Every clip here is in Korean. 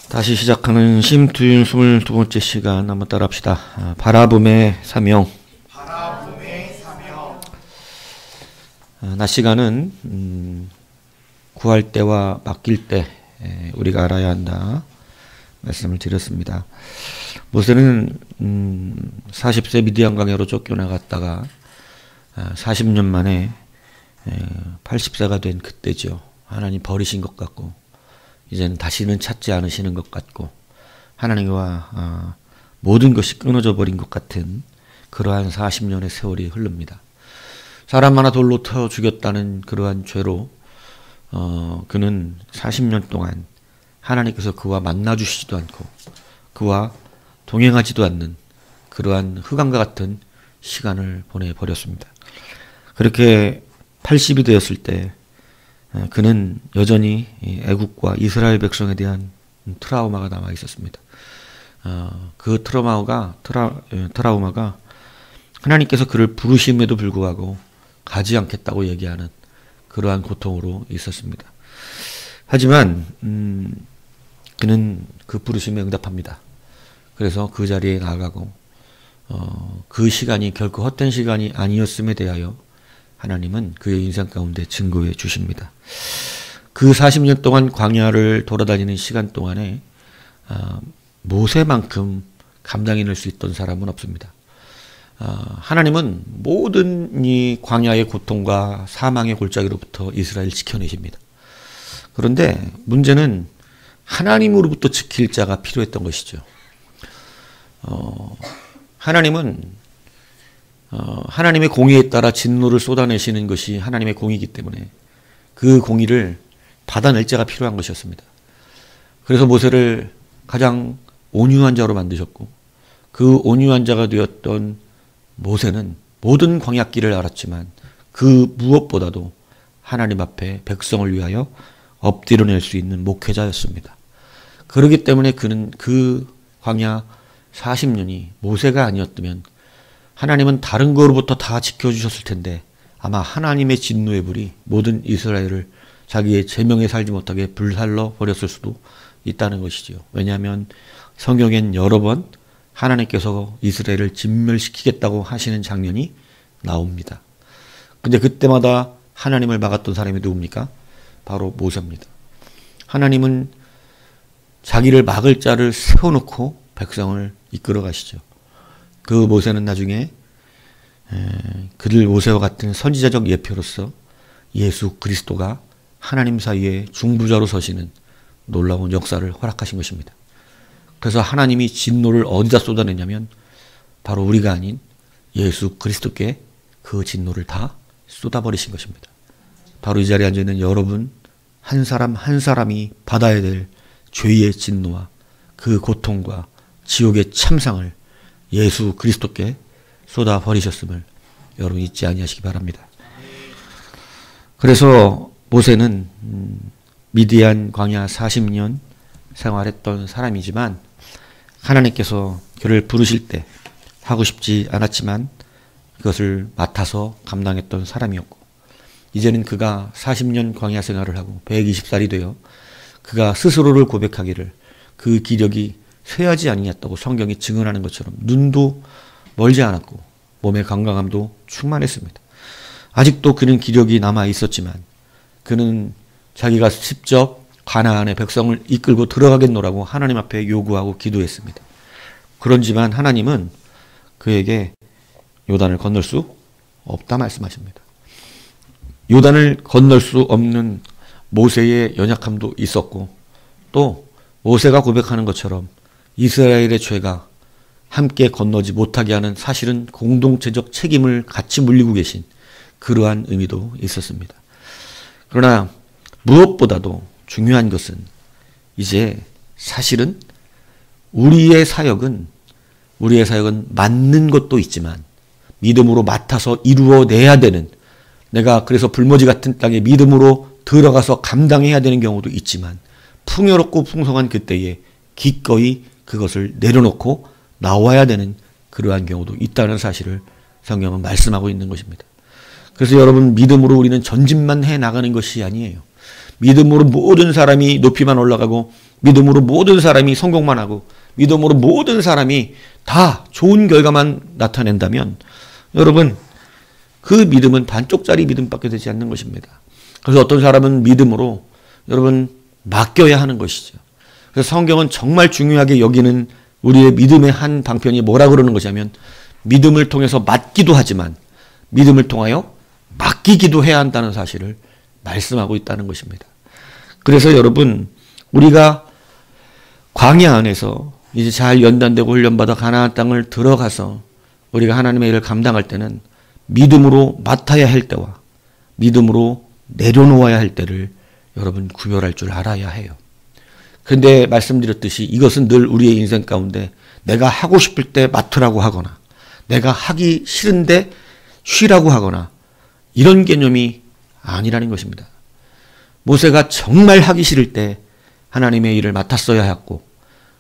다시 시작하는 심투윤 22번째 시간 한번 따라합시다. 바라봄의 사명. 낮 시간은 구할 때와 맡길 때 우리가 알아야 한다 말씀을 드렸습니다. 모세는 40세 미디안 광야로 쫓겨나갔다가 40년 만에 80세가 된 그때죠. 하나님 버리신 것 같고 이제는 다시는 찾지 않으시는 것 같고 하나님과 모든 것이 끊어져 버린 것 같은 그러한 40년의 세월이 흐릅니다. 사람 하나 돌로 태워 죽였다는 그러한 죄로 그는 40년 동안 하나님께서 그와 만나주시지도 않고 그와 동행하지도 않는 그러한 흑암과 같은 시간을 보내버렸습니다. 그렇게 80이 되었을 때 그는 여전히 애국과 이스라엘 백성에 대한 트라우마가 남아 있었습니다. 그 트라우마가 하나님께서 그를 부르심에도 불구하고 가지 않겠다고 얘기하는 그러한 고통으로 있었습니다. 하지만 그는 그 부르심에 응답합니다. 그래서 그 자리에 나아가고 그 시간이 결코 헛된 시간이 아니었음에 대하여 하나님은 그의 인생 가운데 증거해 주십니다. 그 40년 동안 광야를 돌아다니는 시간 동안에 모세만큼 감당해낼 수 있던 사람은 없습니다. 하나님은 모든 이 광야의 고통과 사망의 골짜기로부터 이스라엘을 지켜내십니다. 그런데 문제는 하나님으로부터 지킬 자가 필요했던 것이죠. 하나님은 하나님의 공의에 따라 진노를 쏟아내시는 것이 하나님의 공의이기 때문에 그 공의를 받아낼 자가 필요한 것이었습니다. 그래서 모세를 가장 온유한 자로 만드셨고 그 온유한 자가 되었던 모세는 모든 광야길을 알았지만 그 무엇보다도 하나님 앞에 백성을 위하여 엎드려낼 수 있는 목회자였습니다. 그렇기 때문에 그는 그 광야 40년이 모세가 아니었다면 하나님은 다른 거로부터 다 지켜주셨을 텐데 아마 하나님의 진노의 불이 모든 이스라엘을 자기의 제명에 살지 못하게 불살러 버렸을 수도 있다는 것이지요. 왜냐하면 성경엔 여러 번 하나님께서 이스라엘을 진멸시키겠다고 하시는 장면이 나옵니다. 근데 그때마다 하나님을 막았던 사람이 누굽니까? 바로 모세입니다. 하나님은 자기를 막을 자를 세워놓고 백성을 이끌어 가시죠. 그 모세는 나중에 그들 모세와 같은 선지자적 예표로서 예수 그리스도가 하나님 사이에 중보자로 서시는 놀라운 역사를 허락하신 것입니다. 그래서 하나님이 진노를 어디다 쏟아내냐면 바로 우리가 아닌 예수 그리스도께 그 진노를 다 쏟아버리신 것입니다. 바로 이 자리에 앉아있는 여러분 한 사람 한 사람이 받아야 될 죄의 진노와 그 고통과 지옥의 참상을 예수 그리스도께 쏟아버리셨음을 여러분 잊지 아니하시기 바랍니다. 그래서 모세는 미디안 광야 40년 생활했던 사람이지만 하나님께서 그를 부르실 때 하고 싶지 않았지만 그것을 맡아서 감당했던 사람이었고 이제는 그가 40년 광야 생활을 하고 120살이 되어 그가 스스로를 고백하기를 그 기력이 쇠하지 아니했다고 성경이 증언하는 것처럼 눈도 멀지 않았고 몸의 건강함도 충만했습니다. 아직도 그는 기력이 남아 있었지만 그는 자기가 직접 가나안의 백성을 이끌고 들어가겠노라고 하나님 앞에 요구하고 기도했습니다. 그런지만 하나님은 그에게 요단을 건널 수 없다 말씀하십니다. 요단을 건널 수 없는 모세의 연약함도 있었고 또 모세가 고백하는 것처럼 이스라엘의 죄가 함께 건너지 못하게 하는 사실은 공동체적 책임을 같이 물리고 계신 그러한 의미도 있었습니다. 그러나 무엇보다도 중요한 것은 이제 사실은 우리의 사역은 맞는 것도 있지만 믿음으로 맡아서 이루어내야 되는 내가 그래서 불모지 같은 땅에 믿음으로 들어가서 감당해야 되는 경우도 있지만 풍요롭고 풍성한 그때에 기꺼이 그것을 내려놓고 나와야 되는 그러한 경우도 있다는 사실을 성경은 말씀하고 있는 것입니다. 그래서 여러분 믿음으로 우리는 전진만 해 나가는 것이 아니에요. 믿음으로 모든 사람이 높이만 올라가고 믿음으로 모든 사람이 성공만 하고 믿음으로 모든 사람이 다 좋은 결과만 나타낸다면 여러분 그 믿음은 반쪽짜리 믿음밖에 되지 않는 것입니다. 그래서 어떤 사람은 믿음으로 여러분 맡겨야 하는 것이죠. 그래서 성경은 정말 중요하게 여기는 우리의 믿음의 한 방편이 뭐라 그러는 것이냐면 믿음을 통해서 맡기도 하지만 믿음을 통하여 맡기기도 해야 한다는 사실을 말씀하고 있다는 것입니다. 그래서 여러분 우리가 광야 안에서 이제 잘 연단되고 훈련받아 가나안 땅을 들어가서 우리가 하나님의 일을 감당할 때는 믿음으로 맡아야 할 때와 믿음으로 내려놓아야 할 때를 여러분 구별할 줄 알아야 해요. 그런데 말씀드렸듯이 이것은 늘 우리의 인생 가운데 내가 하고 싶을 때 맡으라고 하거나 내가 하기 싫은데 쉬라고 하거나 이런 개념이 아니라는 것입니다. 모세가 정말 하기 싫을 때 하나님의 일을 맡았어야 했고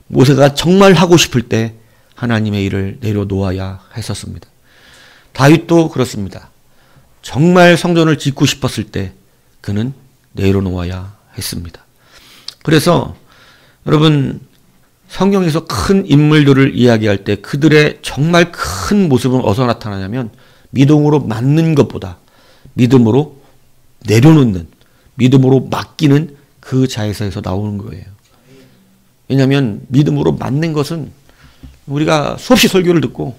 모세가 정말 하고 싶을 때 하나님의 일을 내려놓아야 했었습니다. 다윗도 그렇습니다. 정말 성전을 짓고 싶었을 때 그는 내려놓아야 했습니다. 그래서 여러분 성경에서 큰 인물들을 이야기할 때 그들의 정말 큰 모습은 어디서 나타나냐면 믿음으로 맡는 것보다 믿음으로 내려놓는 믿음으로 맡기는 그 자에서 나오는 거예요. 왜냐하면 믿음으로 맡는 것은 우리가 수없이 설교를 듣고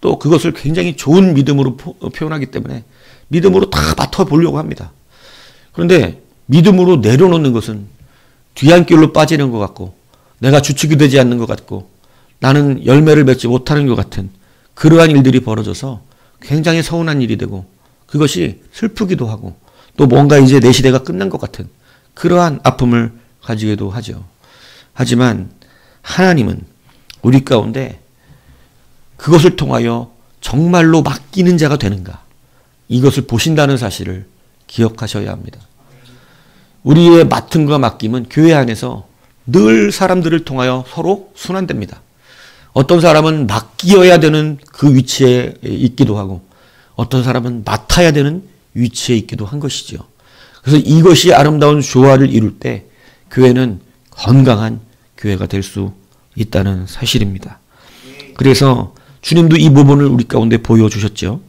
또 그것을 굉장히 좋은 믿음으로 표현하기 때문에 믿음으로 다 맡아보려고 합니다. 그런데 믿음으로 내려놓는 것은 뒤안길로 빠지는 것 같고 내가 주축이 되지 않는 것 같고 나는 열매를 맺지 못하는 것 같은 그러한 일들이 벌어져서 굉장히 서운한 일이 되고 그것이 슬프기도 하고 또 뭔가 이제 내 시대가 끝난 것 같은 그러한 아픔을 가지기도 하죠. 하지만 하나님은 우리 가운데 그것을 통하여 정말로 맡기는 자가 되는가 이것을 보신다는 사실을 기억하셔야 합니다. 우리의 맡음과 맡김은 교회 안에서 늘 사람들을 통하여 서로 순환됩니다. 어떤 사람은 맡기어야 되는 그 위치에 있기도 하고 어떤 사람은 맡아야 되는 위치에 있기도 한 것이죠. 그래서 이것이 아름다운 조화를 이룰 때 교회는 건강한 교회가 될 수 있다는 사실입니다. 그래서 주님도 이 부분을 우리 가운데 보여주셨죠.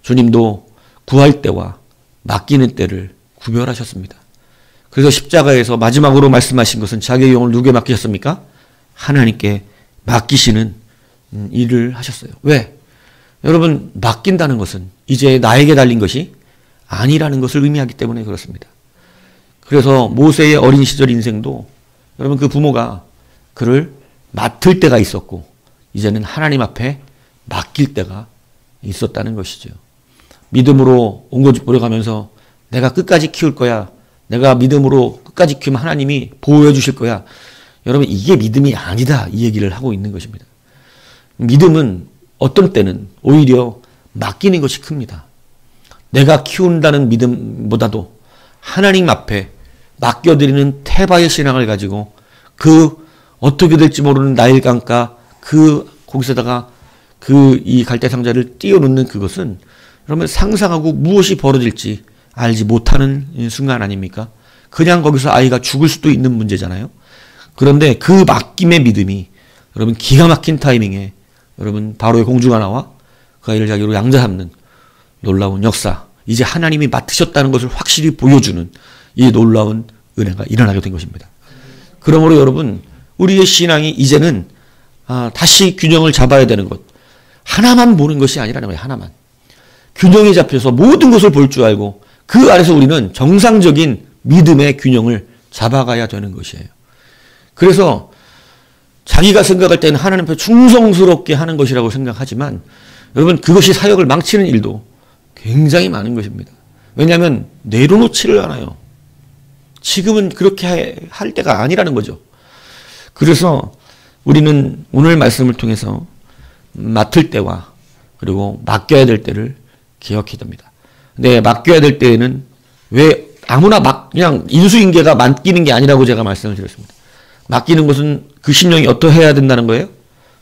주님도 구할 때와 맡기는 때를 구별하셨습니다. 그래서 십자가에서 마지막으로 말씀하신 것은 자기의 영을 누구에게 맡기셨습니까? 하나님께 맡기시는 일을 하셨어요. 왜? 여러분 맡긴다는 것은 이제 나에게 달린 것이 아니라는 것을 의미하기 때문에 그렇습니다. 그래서 모세의 어린 시절 인생도 여러분 그 부모가 그를 맡을 때가 있었고 이제는 하나님 앞에 맡길 때가 있었다는 것이죠. 믿음으로 옹고집부려 가면서 내가 끝까지 키울 거야. 내가 믿음으로 끝까지 키우면 하나님이 보호해 주실 거야. 여러분 이게 믿음이 아니다. 이 얘기를 하고 있는 것입니다. 믿음은 어떤 때는 오히려 맡기는 것이 큽니다. 내가 키운다는 믿음보다도 하나님 앞에 맡겨드리는 태바의 신앙을 가지고 그 어떻게 될지 모르는 나일강가 그 거기서다가 그 이 갈대상자를 띄워놓는 그것은 여러분 상상하고 무엇이 벌어질지 알지 못하는 순간 아닙니까? 그냥 거기서 아이가 죽을 수도 있는 문제잖아요. 그런데 그 맡김의 믿음이 여러분 기가 막힌 타이밍에 여러분 바로의 공주가 나와 그 아이를 자기로 양자잡는 놀라운 역사, 이제 하나님이 맡으셨다는 것을 확실히 보여주는 이 놀라운 은혜가 일어나게 된 것입니다. 그러므로 여러분 우리의 신앙이 이제는 다시 균형을 잡아야 되는 것, 하나만 보는 것이 아니라는 거예요. 하나만. 균형이 잡혀서 모든 것을 볼 줄 알고 그 안에서 우리는 정상적인 믿음의 균형을 잡아가야 되는 것이에요. 그래서 자기가 생각할 때는 하나님 앞에 충성스럽게 하는 것이라고 생각하지만 여러분 그것이 사역을 망치는 일도 굉장히 많은 것입니다. 왜냐하면 내려놓지를 않아요. 지금은 그렇게 할 때가 아니라는 거죠. 그래서 우리는 오늘 말씀을 통해서 맡을 때와 그리고 맡겨야 될 때를 기억해야 됩니다. 근데 맡겨야 될 때에는 왜 아무나 그냥 인수인계가 맡기는 게 아니라고 제가 말씀을 드렸습니다. 맡기는 것은 그 심령이 어떠해야 된다는 거예요?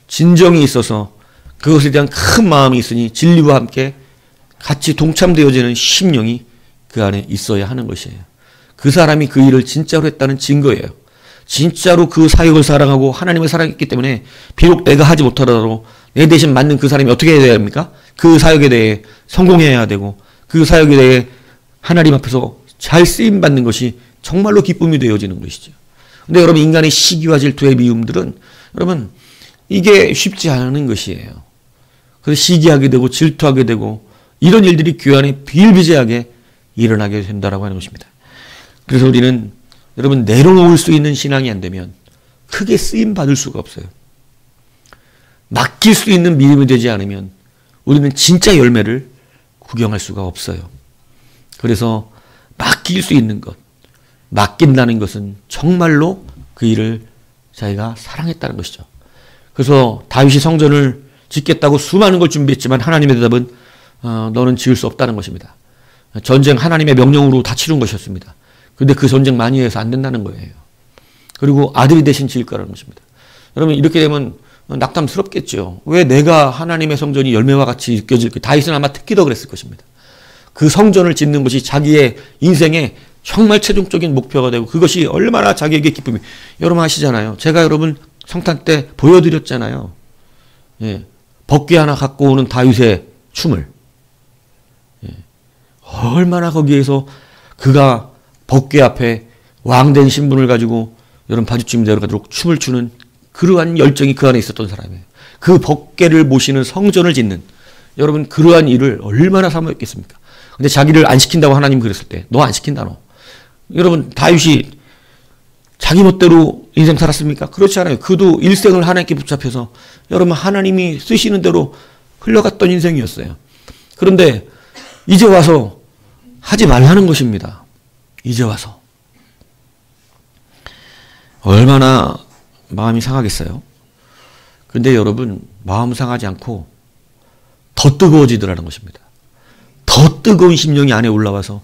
진정이 있어서 그것에 대한 큰 마음이 있으니 진리와 함께 같이 동참되어지는 심령이 그 안에 있어야 하는 것이에요. 그 사람이 그 일을 진짜로 했다는 증거예요. 진짜로 그 사역을 사랑하고 하나님을 사랑했기 때문에 비록 내가 하지 못하더라도 내 대신 맞는 그 사람이 어떻게 해야 됩니까? 그 사역에 대해 성공해야 되고 그 사역에 대해 하나님 앞에서 잘 쓰임 받는 것이 정말로 기쁨이 되어지는 것이죠. 근데 여러분, 인간의 시기와 질투의 미움들은 여러분 이게 쉽지 않은 것이에요. 그래서 시기하게 되고 질투하게 되고 이런 일들이 교회 안에 비일비재하게 일어나게 된다라고 하는 것입니다. 그래서 우리는 여러분 내려놓을 수 있는 신앙이 안 되면 크게 쓰임 받을 수가 없어요. 맡길 수 있는 믿음이 되지 않으면 우리는 진짜 열매를 구경할 수가 없어요. 그래서 맡길 수 있는 것, 맡긴다는 것은 정말로 그 일을 자기가 사랑했다는 것이죠. 그래서 다윗이 성전을 짓겠다고 수많은 걸 준비했지만 하나님의 대답은 너는 지을 수 없다는 것입니다. 전쟁 하나님의 명령으로 다 치른 것이었습니다. 그런데 그 전쟁 많이 해서 안 된다는 거예요. 그리고 아들이 대신 지을 거라는 것입니다. 여러분 이렇게 되면 낙담스럽겠죠. 왜 내가 하나님의 성전이 열매와 같이 느껴질까? 다윗은 아마 특히 더 그랬을 것입니다. 그 성전을 짓는 것이 자기의 인생의 정말 최종적인 목표가 되고 그것이 얼마나 자기에게 기쁨이. 여러분 아시잖아요. 제가 여러분 성탄 때 보여드렸잖아요. 예. 법궤 하나 갖고 오는 다윗의 춤을. 예. 얼마나 거기에서 그가 법궤 앞에 왕된 신분을 가지고 여러분 바주춤 내려가도록 춤을 추는 그러한 열정이 그 안에 있었던 사람이에요. 그 법궤를 모시는 성전을 짓는 여러분 그러한 일을 얼마나 사모했겠습니까? 근데 자기를 안 시킨다고 하나님 그랬을 때 너 안 시킨다 너. 여러분 다윗이 자기 멋대로 인생 살았습니까? 그렇지 않아요. 그도 일생을 하나님께 붙잡혀서 여러분 하나님이 쓰시는 대로 흘러갔던 인생이었어요. 그런데 이제 와서 하지 말라는 것입니다. 이제 와서. 얼마나 마음이 상하겠어요. 그런데 여러분 마음 상하지 않고 더 뜨거워지더라는 것입니다. 더 뜨거운 심령이 안에 올라와서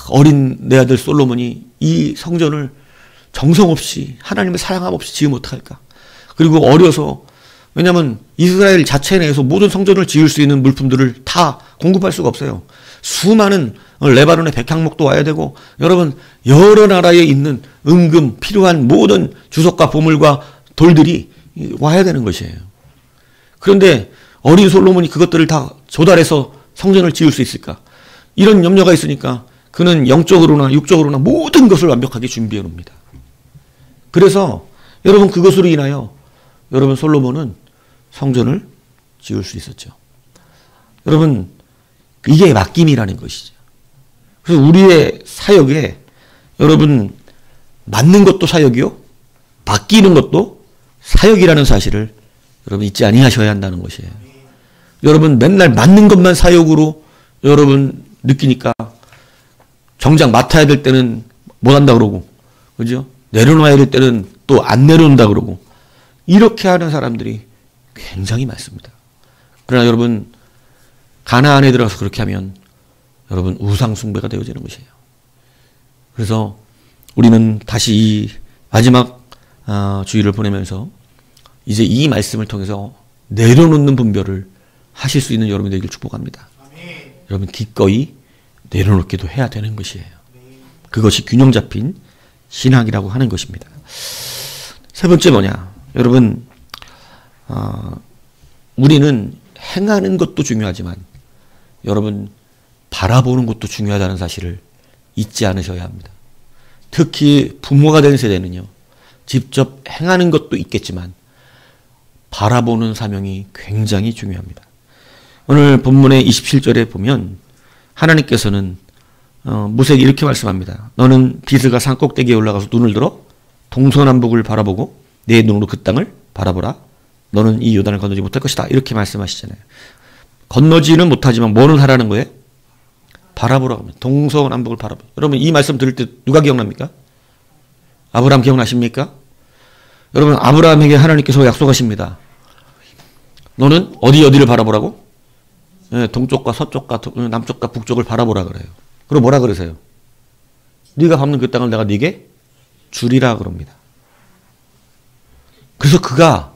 어린 내 아들 솔로몬이 이 성전을 정성 없이 하나님의 사랑함 없이 지으면 어떡할까. 그리고 어려서 왜냐하면 이스라엘 자체 내에서 모든 성전을 지을 수 있는 물품들을 다 공급할 수가 없어요. 수많은 레바논의 백향목도 와야 되고 여러분 여러 나라에 있는 은금 필요한 모든 주석과 보물과 돌들이 와야 되는 것이에요. 그런데 어린 솔로몬이 그것들을 다 조달해서 성전을 지을 수 있을까? 이런 염려가 있으니까 그는 영적으로나 육적으로나 모든 것을 완벽하게 준비해 놓습니다. 그래서 여러분 그것으로 인하여 여러분 솔로몬은 성전을 지을 수 있었죠. 여러분 이게 맡김이라는 것이죠. 그래서 우리의 사역에 여러분 맡는 것도 사역이요, 맡기는 것도 사역이라는 사실을 여러분 잊지 아니하셔야 한다는 것이에요. 여러분 맨날 맡는 것만 사역으로 여러분 느끼니까 정작 맡아야 될 때는 못 한다 그러고, 그죠? 내려놔야 될 때는 또 안 내려온다 그러고, 이렇게 하는 사람들이 굉장히 많습니다. 그러나 여러분 가나안에 들어가서 그렇게 하면 여러분 우상 숭배가 되어지는 것이에요. 그래서 우리는 다시 이 마지막 주일을 보내면서 이제 이 말씀을 통해서 내려놓는 분별을 하실 수 있는 여러분이 되길 축복합니다. 아멘. 여러분 기꺼이 내려놓기도 해야 되는 것이에요. 그것이 균형 잡힌 신앙이라고 하는 것입니다. 세 번째 뭐냐? 여러분 우리는 행하는 것도 중요하지만 여러분 바라보는 것도 중요하다는 사실을 잊지 않으셔야 합니다. 특히 부모가 된 세대는요. 직접 행하는 것도 있겠지만 바라보는 사명이 굉장히 중요합니다. 오늘 본문의 27절에 보면 하나님께서는 모세에게 이렇게 말씀합니다. 너는 비스가 산 꼭대기에 올라가서 눈을 들어 동서남북을 바라보고 내 눈으로 그 땅을 바라보라. 너는 이 요단을 건너지 못할 것이다. 이렇게 말씀하시잖아요. 건너지는 못하지만 뭐는 하라는 거예요? 바라보라고 합니다. 동서남북을 바라보라. 여러분 이 말씀 들을 때 누가 기억납니까? 아브라함 기억나십니까? 여러분 아브라함에게 하나님께서 약속하십니다. 너는 어디를 바라보라고? 네, 동쪽과 서쪽과 남쪽과 북쪽을 바라보라 그래요. 그리고 뭐라 그러세요? 네가 밟는 그 땅을 내가 네게 주리라 그럽니다. 그래서 그가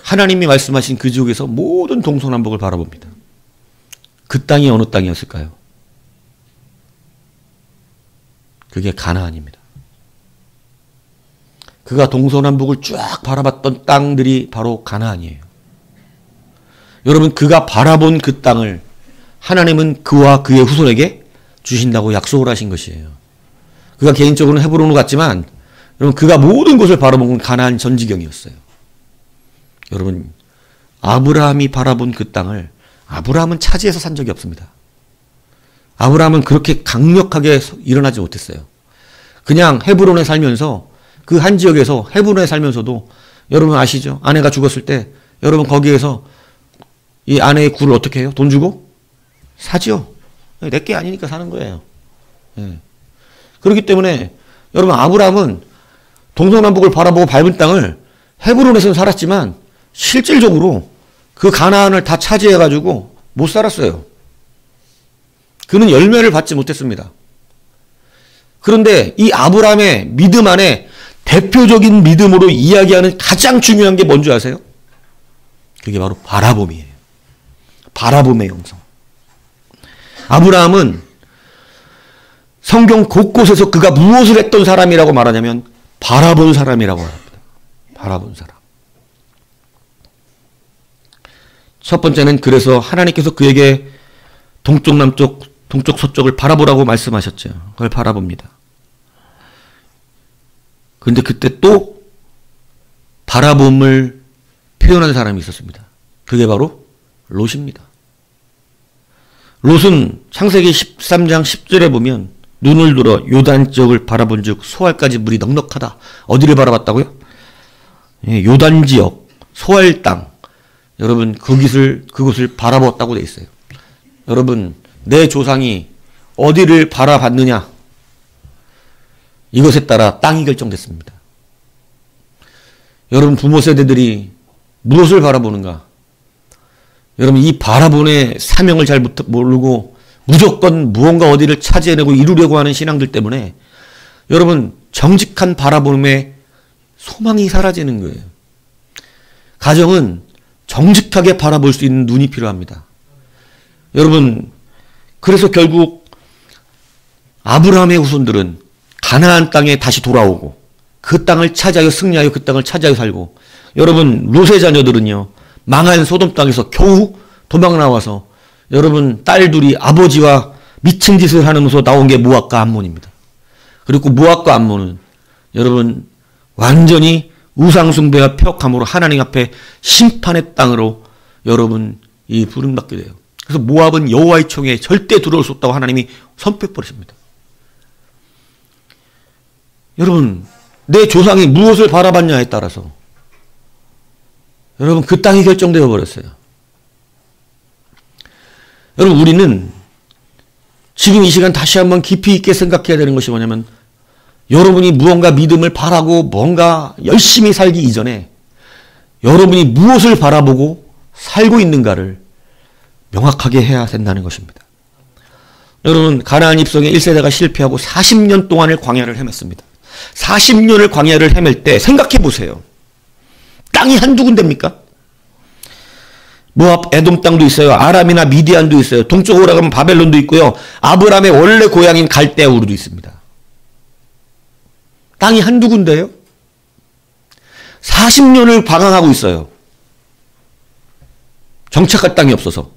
하나님이 말씀하신 그 지역에서 모든 동서남북을 바라봅니다. 그 땅이 어느 땅이었을까요? 그게 가나안입니다. 그가 동서남북을 쫙 바라봤던 땅들이 바로 가나안이에요. 여러분, 그가 바라본 그 땅을 하나님은 그와 그의 후손에게 주신다고 약속을 하신 것이에요. 그가 개인적으로는 헤브론으로 갔지만 여러분, 그가 모든 곳을 바라본 건 가나안 전 지경이었어요. 여러분, 아브라함이 바라본 그 땅을 아브라함은 차지해서 산 적이 없습니다. 아브라함은 그렇게 강력하게 일어나지 못했어요. 그냥 헤브론에 살면서 그 한 지역에서 헤브론에 살면서도 여러분 아시죠? 아내가 죽었을 때 여러분 거기에서 이 아내의 굴을 어떻게 해요? 돈 주고 사지요. 내게 아니니까 사는 거예요. 네. 그렇기 때문에 여러분, 아브라함은 동서남북을 바라보고 밟은 땅을 헤브론에서는 살았지만 실질적으로 그 가나안을 다 차지해가지고 못 살았어요. 그는 열매를 받지 못했습니다. 그런데 이 아브라함의 믿음 안에 대표적인 믿음으로 이야기하는 가장 중요한 게 뭔지 아세요? 그게 바로 바라봄이에요. 바라봄의 영성. 아브라함은 성경 곳곳에서 그가 무엇을 했던 사람이라고 말하냐면 바라본 사람이라고 합니다. 바라본 사람. 첫 번째는 그래서 하나님께서 그에게 동쪽, 남쪽, 동쪽, 서쪽을 바라보라고 말씀하셨죠. 그걸 바라봅니다. 그런데 그때 또 바라봄을 표현한 사람이 있었습니다. 그게 바로 롯입니다. 롯은 창세기 13장 10절에 보면 눈을 들어 요단 지역을 바라본 즉 소알까지 물이 넉넉하다. 어디를 바라봤다고요? 요단 지역, 소알 땅. 여러분, 그곳을 바라봤다고 되어 있어요. 여러분, 내 조상이 어디를 바라봤느냐? 이것에 따라 땅이 결정됐습니다. 여러분, 부모 세대들이 무엇을 바라보는가? 여러분, 이 바라본의 사명을 잘 모르고 무조건 무언가 어디를 차지해내고 이루려고 하는 신앙들 때문에 여러분, 정직한 바라봄의 소망이 사라지는 거예요. 가정은 정직하게 바라볼 수 있는 눈이 필요합니다. 여러분, 그래서 결국 아브라함의 후손들은 가나안 땅에 다시 돌아오고 그 땅을 차지하여 승리하여 그 땅을 차지하여 살고, 여러분, 롯의 자녀들은요, 망한 소돔 땅에서 겨우 도망 나와서 여러분, 딸 둘이 아버지와 미친 짓을 하면서 나온 게 모압과 암몬입니다. 그리고 모압과 암몬은 여러분 완전히 우상숭배와 폐역함으로 하나님 앞에 심판의 땅으로 여러분 이 부름받게 돼요. 그래서 모압은 여호와의 총에 절대 들어올 수 없다고 하나님이 선포해버리십니다. 여러분, 내 조상이 무엇을 바라봤냐에 따라서 여러분 그 땅이 결정되어 버렸어요. 여러분, 우리는 지금 이 시간 다시 한번 깊이 있게 생각해야 되는 것이 뭐냐면, 여러분이 무언가 믿음을 바라고 뭔가 열심히 살기 이전에 여러분이 무엇을 바라보고 살고 있는가를 명확하게 해야 된다는 것입니다. 여러분, 가나안 입성의 1세대가 실패하고 40년 동안을 광야를 헤맸습니다. 40년을 광야를 헤맬 때 생각해 보세요. 땅이 한두 군데입니까? 모압, 에돔 땅도 있어요. 아람이나 미디안도 있어요. 동쪽으로 가면 바벨론도 있고요. 아브라함의 원래 고향인 갈대아 우르도 있습니다. 땅이 한두 군데예요? 40년을 방황하고 있어요. 정착할 땅이 없어서.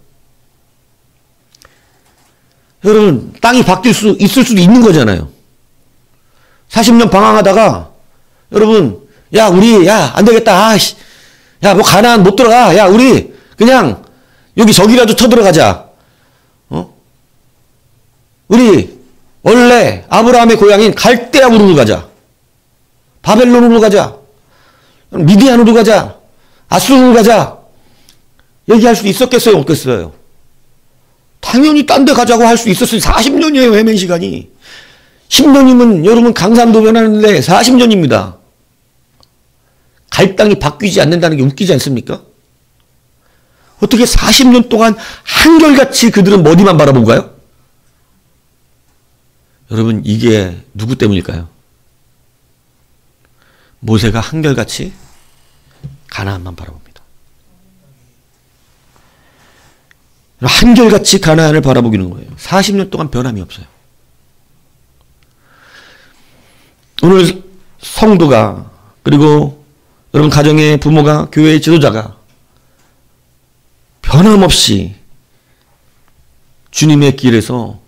여러분, 땅이 바뀔 수 있을 수도 있는 거잖아요. 40년 방황하다가 여러분, 야, 우리, 야, 안 되겠다. 아이씨. 야, 뭐 가나안 못 들어가. 야, 우리 그냥 여기 저기라도 쳐들어가자. 우리 원래 아브라함의 고향인 갈대아 우르로 가자. 바벨론으로 가자. 미디안으로 가자. 아수르로 가자. 얘기할 수 있었겠어요? 없겠어요? 당연히 딴 데 가자고 할 수 있었어요. 40년이에요, 헤맨 시간이. 10년이면 여러분 강산도 변하는데 40년입니다. 갈 땅이 바뀌지 않는다는 게 웃기지 않습니까? 어떻게 40년 동안 한결같이 그들은 어디만 바라본가요? 여러분, 이게 누구 때문일까요? 모세가 한결같이 가나안만 바라봅니다. 한결같이 가나안을 바라보기는 거예요. 40년 동안 변함이 없어요. 오늘 성도가 그리고 여러분 가정의 부모가, 교회의 지도자가 변함없이 주님의 길에서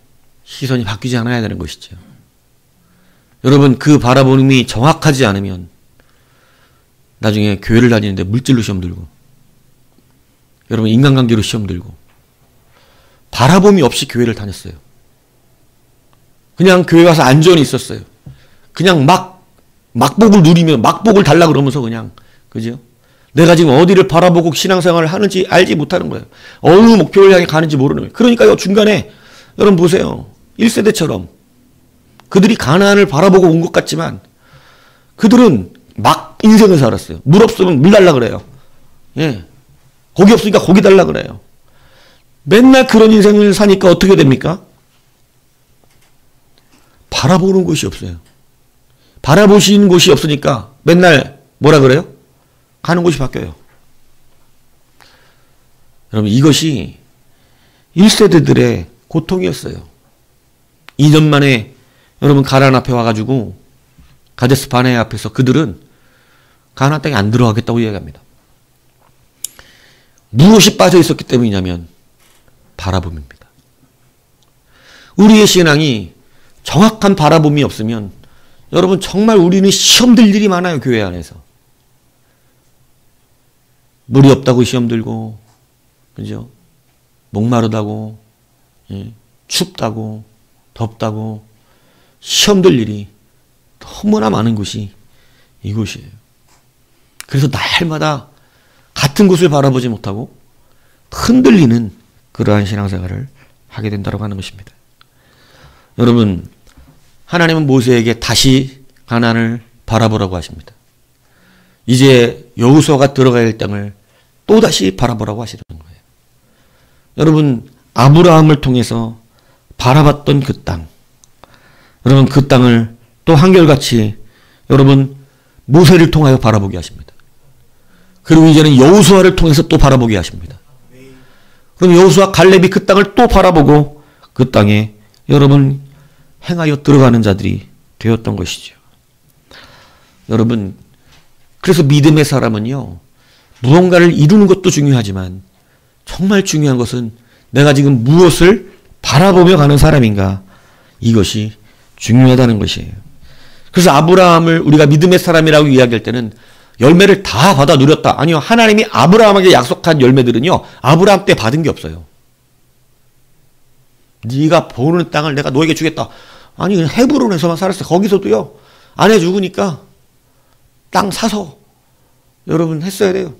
시선이 바뀌지 않아야 되는 것이죠. 여러분 그 바라봄이 정확하지 않으면 나중에 교회를 다니는데 물질로 시험 들고, 여러분 인간관계로 시험 들고, 바라봄이 없이 교회를 다녔어요. 그냥 교회 가서 안전히 있었어요. 그냥 막복을 누리며 막복을 달라 그러면서 그냥, 그죠? 내가 지금 어디를 바라보고 신앙생활을 하는지 알지 못하는 거예요. 어느 목표를 향해 가는지 모르는 거예요. 그러니까요, 중간에 여러분 보세요. 1세대처럼 그들이 가나안을 바라보고 온 것 같지만 그들은 막 인생을 살았어요. 물 없으면 물 달라 그래요. 예. 고기 없으니까 고기 달라 그래요. 맨날 그런 인생을 사니까 어떻게 됩니까? 바라보는 곳이 없어요. 바라보시는 곳이 없으니까 맨날 뭐라 그래요? 가는 곳이 바뀌어요. 여러분 이것이 1세대들의 고통이었어요. 2년 만에 여러분 가나안 앞에 와가지고 가데스 바네 앞에서 그들은 가나안 땅에 안 들어가겠다고 이야기합니다. 무엇이 빠져 있었기 때문이냐면 바라봄입니다. 우리의 신앙이 정확한 바라봄이 없으면 여러분 정말 우리는 시험 들 일이 많아요. 교회 안에서. 물이 없다고 시험 들고, 그죠? 목마르다고, 예, 춥다고, 덥다고 시험 들 일이 너무나 많은 곳이 이곳이에요. 그래서 날마다 같은 곳을 바라보지 못하고 흔들리는 그러한 신앙생활을 하게 된다고 하는 것입니다. 여러분, 하나님은 모세에게 다시 가나안을 바라보라고 하십니다. 이제 여호수아가 들어가야 할 땅을 또다시 바라보라고 하시는 거예요. 여러분, 아브라함을 통해서 바라봤던 그 땅, 여러분 그 땅을 또 한결같이 여러분 모세를 통하여 바라보게 하십니다. 그리고 이제는 여호수아를 통해서 또 바라보게 하십니다. 그럼 여호수아 갈렙이 그 땅을 또 바라보고 그 땅에 여러분 행하여 들어가는 자들이 되었던 것이죠. 여러분, 그래서 믿음의 사람은요, 무언가를 이루는 것도 중요하지만 정말 중요한 것은 내가 지금 무엇을 바라보며 가는 사람인가, 이것이 중요하다는 것이에요. 그래서 아브라함을 우리가 믿음의 사람이라고 이야기할 때는 열매를 다 받아 누렸다. 아니요, 하나님이 아브라함에게 약속한 열매들은요, 아브라함 때 받은 게 없어요. 네가 보는 땅을 내가 너에게 주겠다. 아니, 그냥 헤브론에서만 살았어요. 거기서도요, 아내 죽으니까 땅 사서 여러분 했어야 돼요.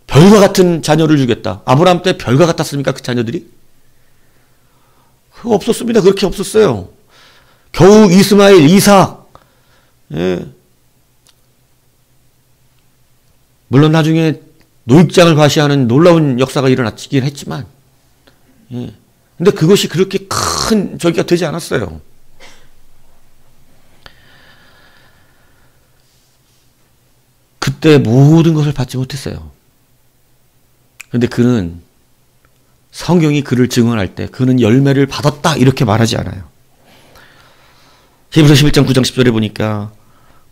별과 같은 자녀를 주겠다. 아브라함 때 별과 같았습니까? 그 자녀들이? 그거 없었습니다. 그렇게 없었어요. 겨우 이스마엘, 이삭. 예. 물론 나중에 노익장을 과시하는 놀라운 역사가 일어났긴 했지만, 예. 근데 그것이 그렇게 큰 저기가 되지 않았어요. 그때 모든 것을 받지 못했어요. 근데 그는 성경이 그를 증언할 때 그는 열매를 받았다 이렇게 말하지 않아요. 히브리서 11장 9장 10절에 보니까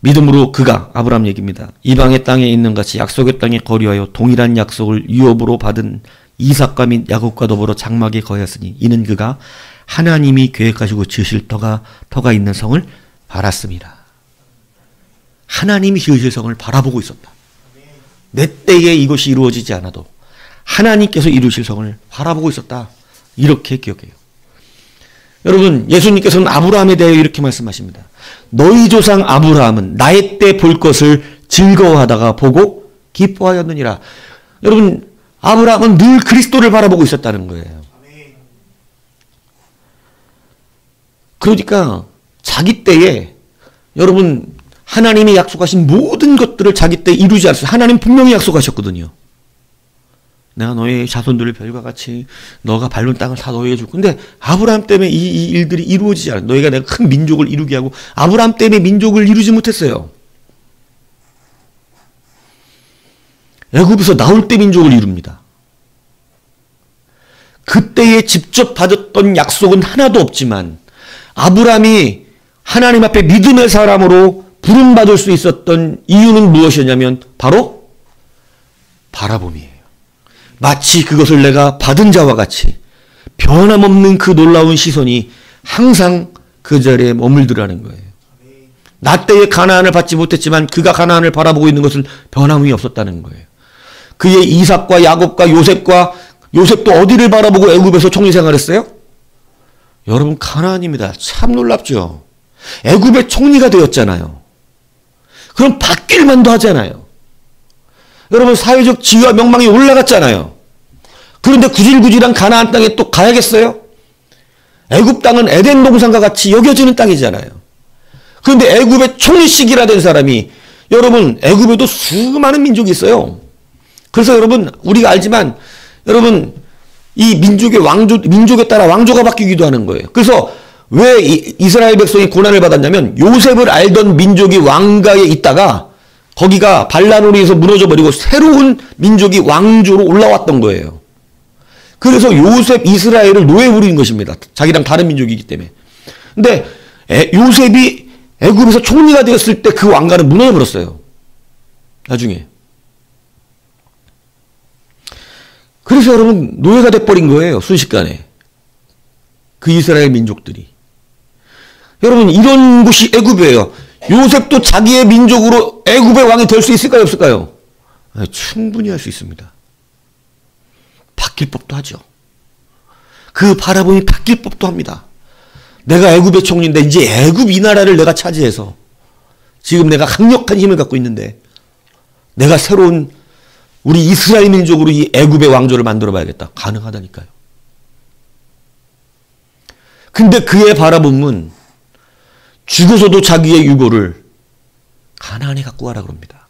믿음으로 그가, 아브라함 얘기입니다, 이방의 땅에 있는 같이 약속의 땅에 거류하여 동일한 약속을 유업으로 받은 이삭과 및 야곱과 더불어 장막에 거하였으니 이는 그가 하나님이 계획하시고 지으실 터가 있는 성을 바랐습니다. 하나님이 지으실 성을 바라보고 있었다. 내 때에 이것이 이루어지지 않아도 하나님께서 이루실 성을 바라보고 있었다. 이렇게 기억해요. 여러분, 예수님께서는 아브라함에 대해 이렇게 말씀하십니다. 너희 조상 아브라함은 나의 때 볼 것을 즐거워하다가 보고 기뻐하였느니라. 여러분, 아브라함은 늘 그리스도를 바라보고 있었다는 거예요. 그러니까 자기 때에 여러분 하나님이 약속하신 모든 것들을 자기 때 이루지 않았어요. 하나님 분명히 약속하셨거든요. 내가 너의 자손들을 별과 같이 너가 밟은 땅을 다 너에게 줄. 근데 아브라함 때문에 이 일들이 이루어지지 않아요. 너희가 내가 큰 민족을 이루게 하고, 아브라함 때문에 민족을 이루지 못했어요. 애굽에서 나올 때 민족을 이룹니다. 그때에 직접 받았던 약속은 하나도 없지만 아브라함이 하나님 앞에 믿음의 사람으로 부름받을 수 있었던 이유는 무엇이었냐면 바로 바라봄이에요. 마치 그것을 내가 받은 자와 같이 변함없는 그 놀라운 시선이 항상 그 자리에 머물더라는 거예요. 나 때에 가나안을 받지 못했지만 그가 가나안을 바라보고 있는 것은 변함이 없었다는 거예요. 그의 이삭과 야곱과 요셉도 어디를 바라보고 애굽에서 총리 생활했어요? 여러분, 가나안입니다. 참 놀랍죠. 애굽의 총리가 되었잖아요. 그럼 바뀔 만도 하잖아요. 여러분, 사회적 지위와 명망이 올라갔잖아요. 그런데 구질구질한 가나안 땅에 또 가야겠어요? 애굽 땅은 에덴 동산과 같이 여겨지는 땅이잖아요. 그런데 애굽의 총리식이라 된 사람이, 여러분, 애굽에도 수많은 민족이 있어요. 그래서 여러분, 우리가 알지만 여러분, 이 민족에 따라 왕조가 바뀌기도 하는 거예요. 그래서 왜 이스라엘 백성이 고난을 받았냐면 요셉을 알던 민족이 왕가에 있다가 거기가 반란으로 인해서 무너져버리고 새로운 민족이 왕조로 올라왔던 거예요. 그래서 요셉 이스라엘을 노예 부리는 것입니다. 자기랑 다른 민족이기 때문에. 근데 요셉이 애굽에서 총리가 되었을 때 그 왕가는 무너져버렸어요. 나중에. 그래서 여러분, 노예가 돼버린 거예요. 순식간에. 그 이스라엘 민족들이. 여러분, 이런 곳이 애굽이에요. 요셉도 자기의 민족으로 애굽의 왕이 될 수 있을까요? 없을까요? 네, 충분히 할 수 있습니다. 바뀔 법도 하죠. 그 바라봄이 바뀔 법도 합니다. 내가 애굽의 총리인데 이제 애굽 이 나라를 내가 차지해서 지금 내가 강력한 힘을 갖고 있는데 내가 새로운 우리 이스라엘 민족으로 이 애굽의 왕조를 만들어 봐야겠다. 가능하다니까요. 근데 그의 바라봄은 죽어서도 자기의 유고를 가나안에 갖고 가라 그럽니다.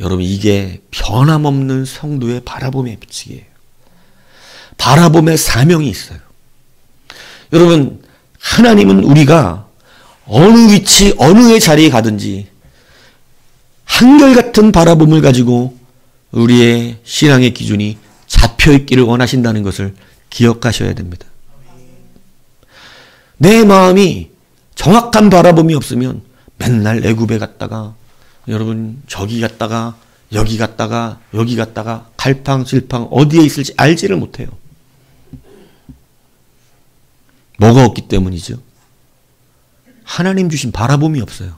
여러분, 이게 변함없는 성도의 바라봄의 법칙이에요. 바라봄의 사명이 있어요. 여러분, 하나님은 우리가 어느 위치, 어느 자리에 가든지 한결같은 바라봄을 가지고 우리의 신앙의 기준이 잡혀있기를 원하신다는 것을 기억하셔야 됩니다. 내 마음이 정확한 바라봄이 없으면 맨날 애굽에 갔다가 여러분 저기 갔다가 여기 갔다가 여기 갔다가 갈팡질팡 어디에 있을지 알지를 못해요. 뭐가 없기 때문이죠? 하나님 주신 바라봄이 없어요.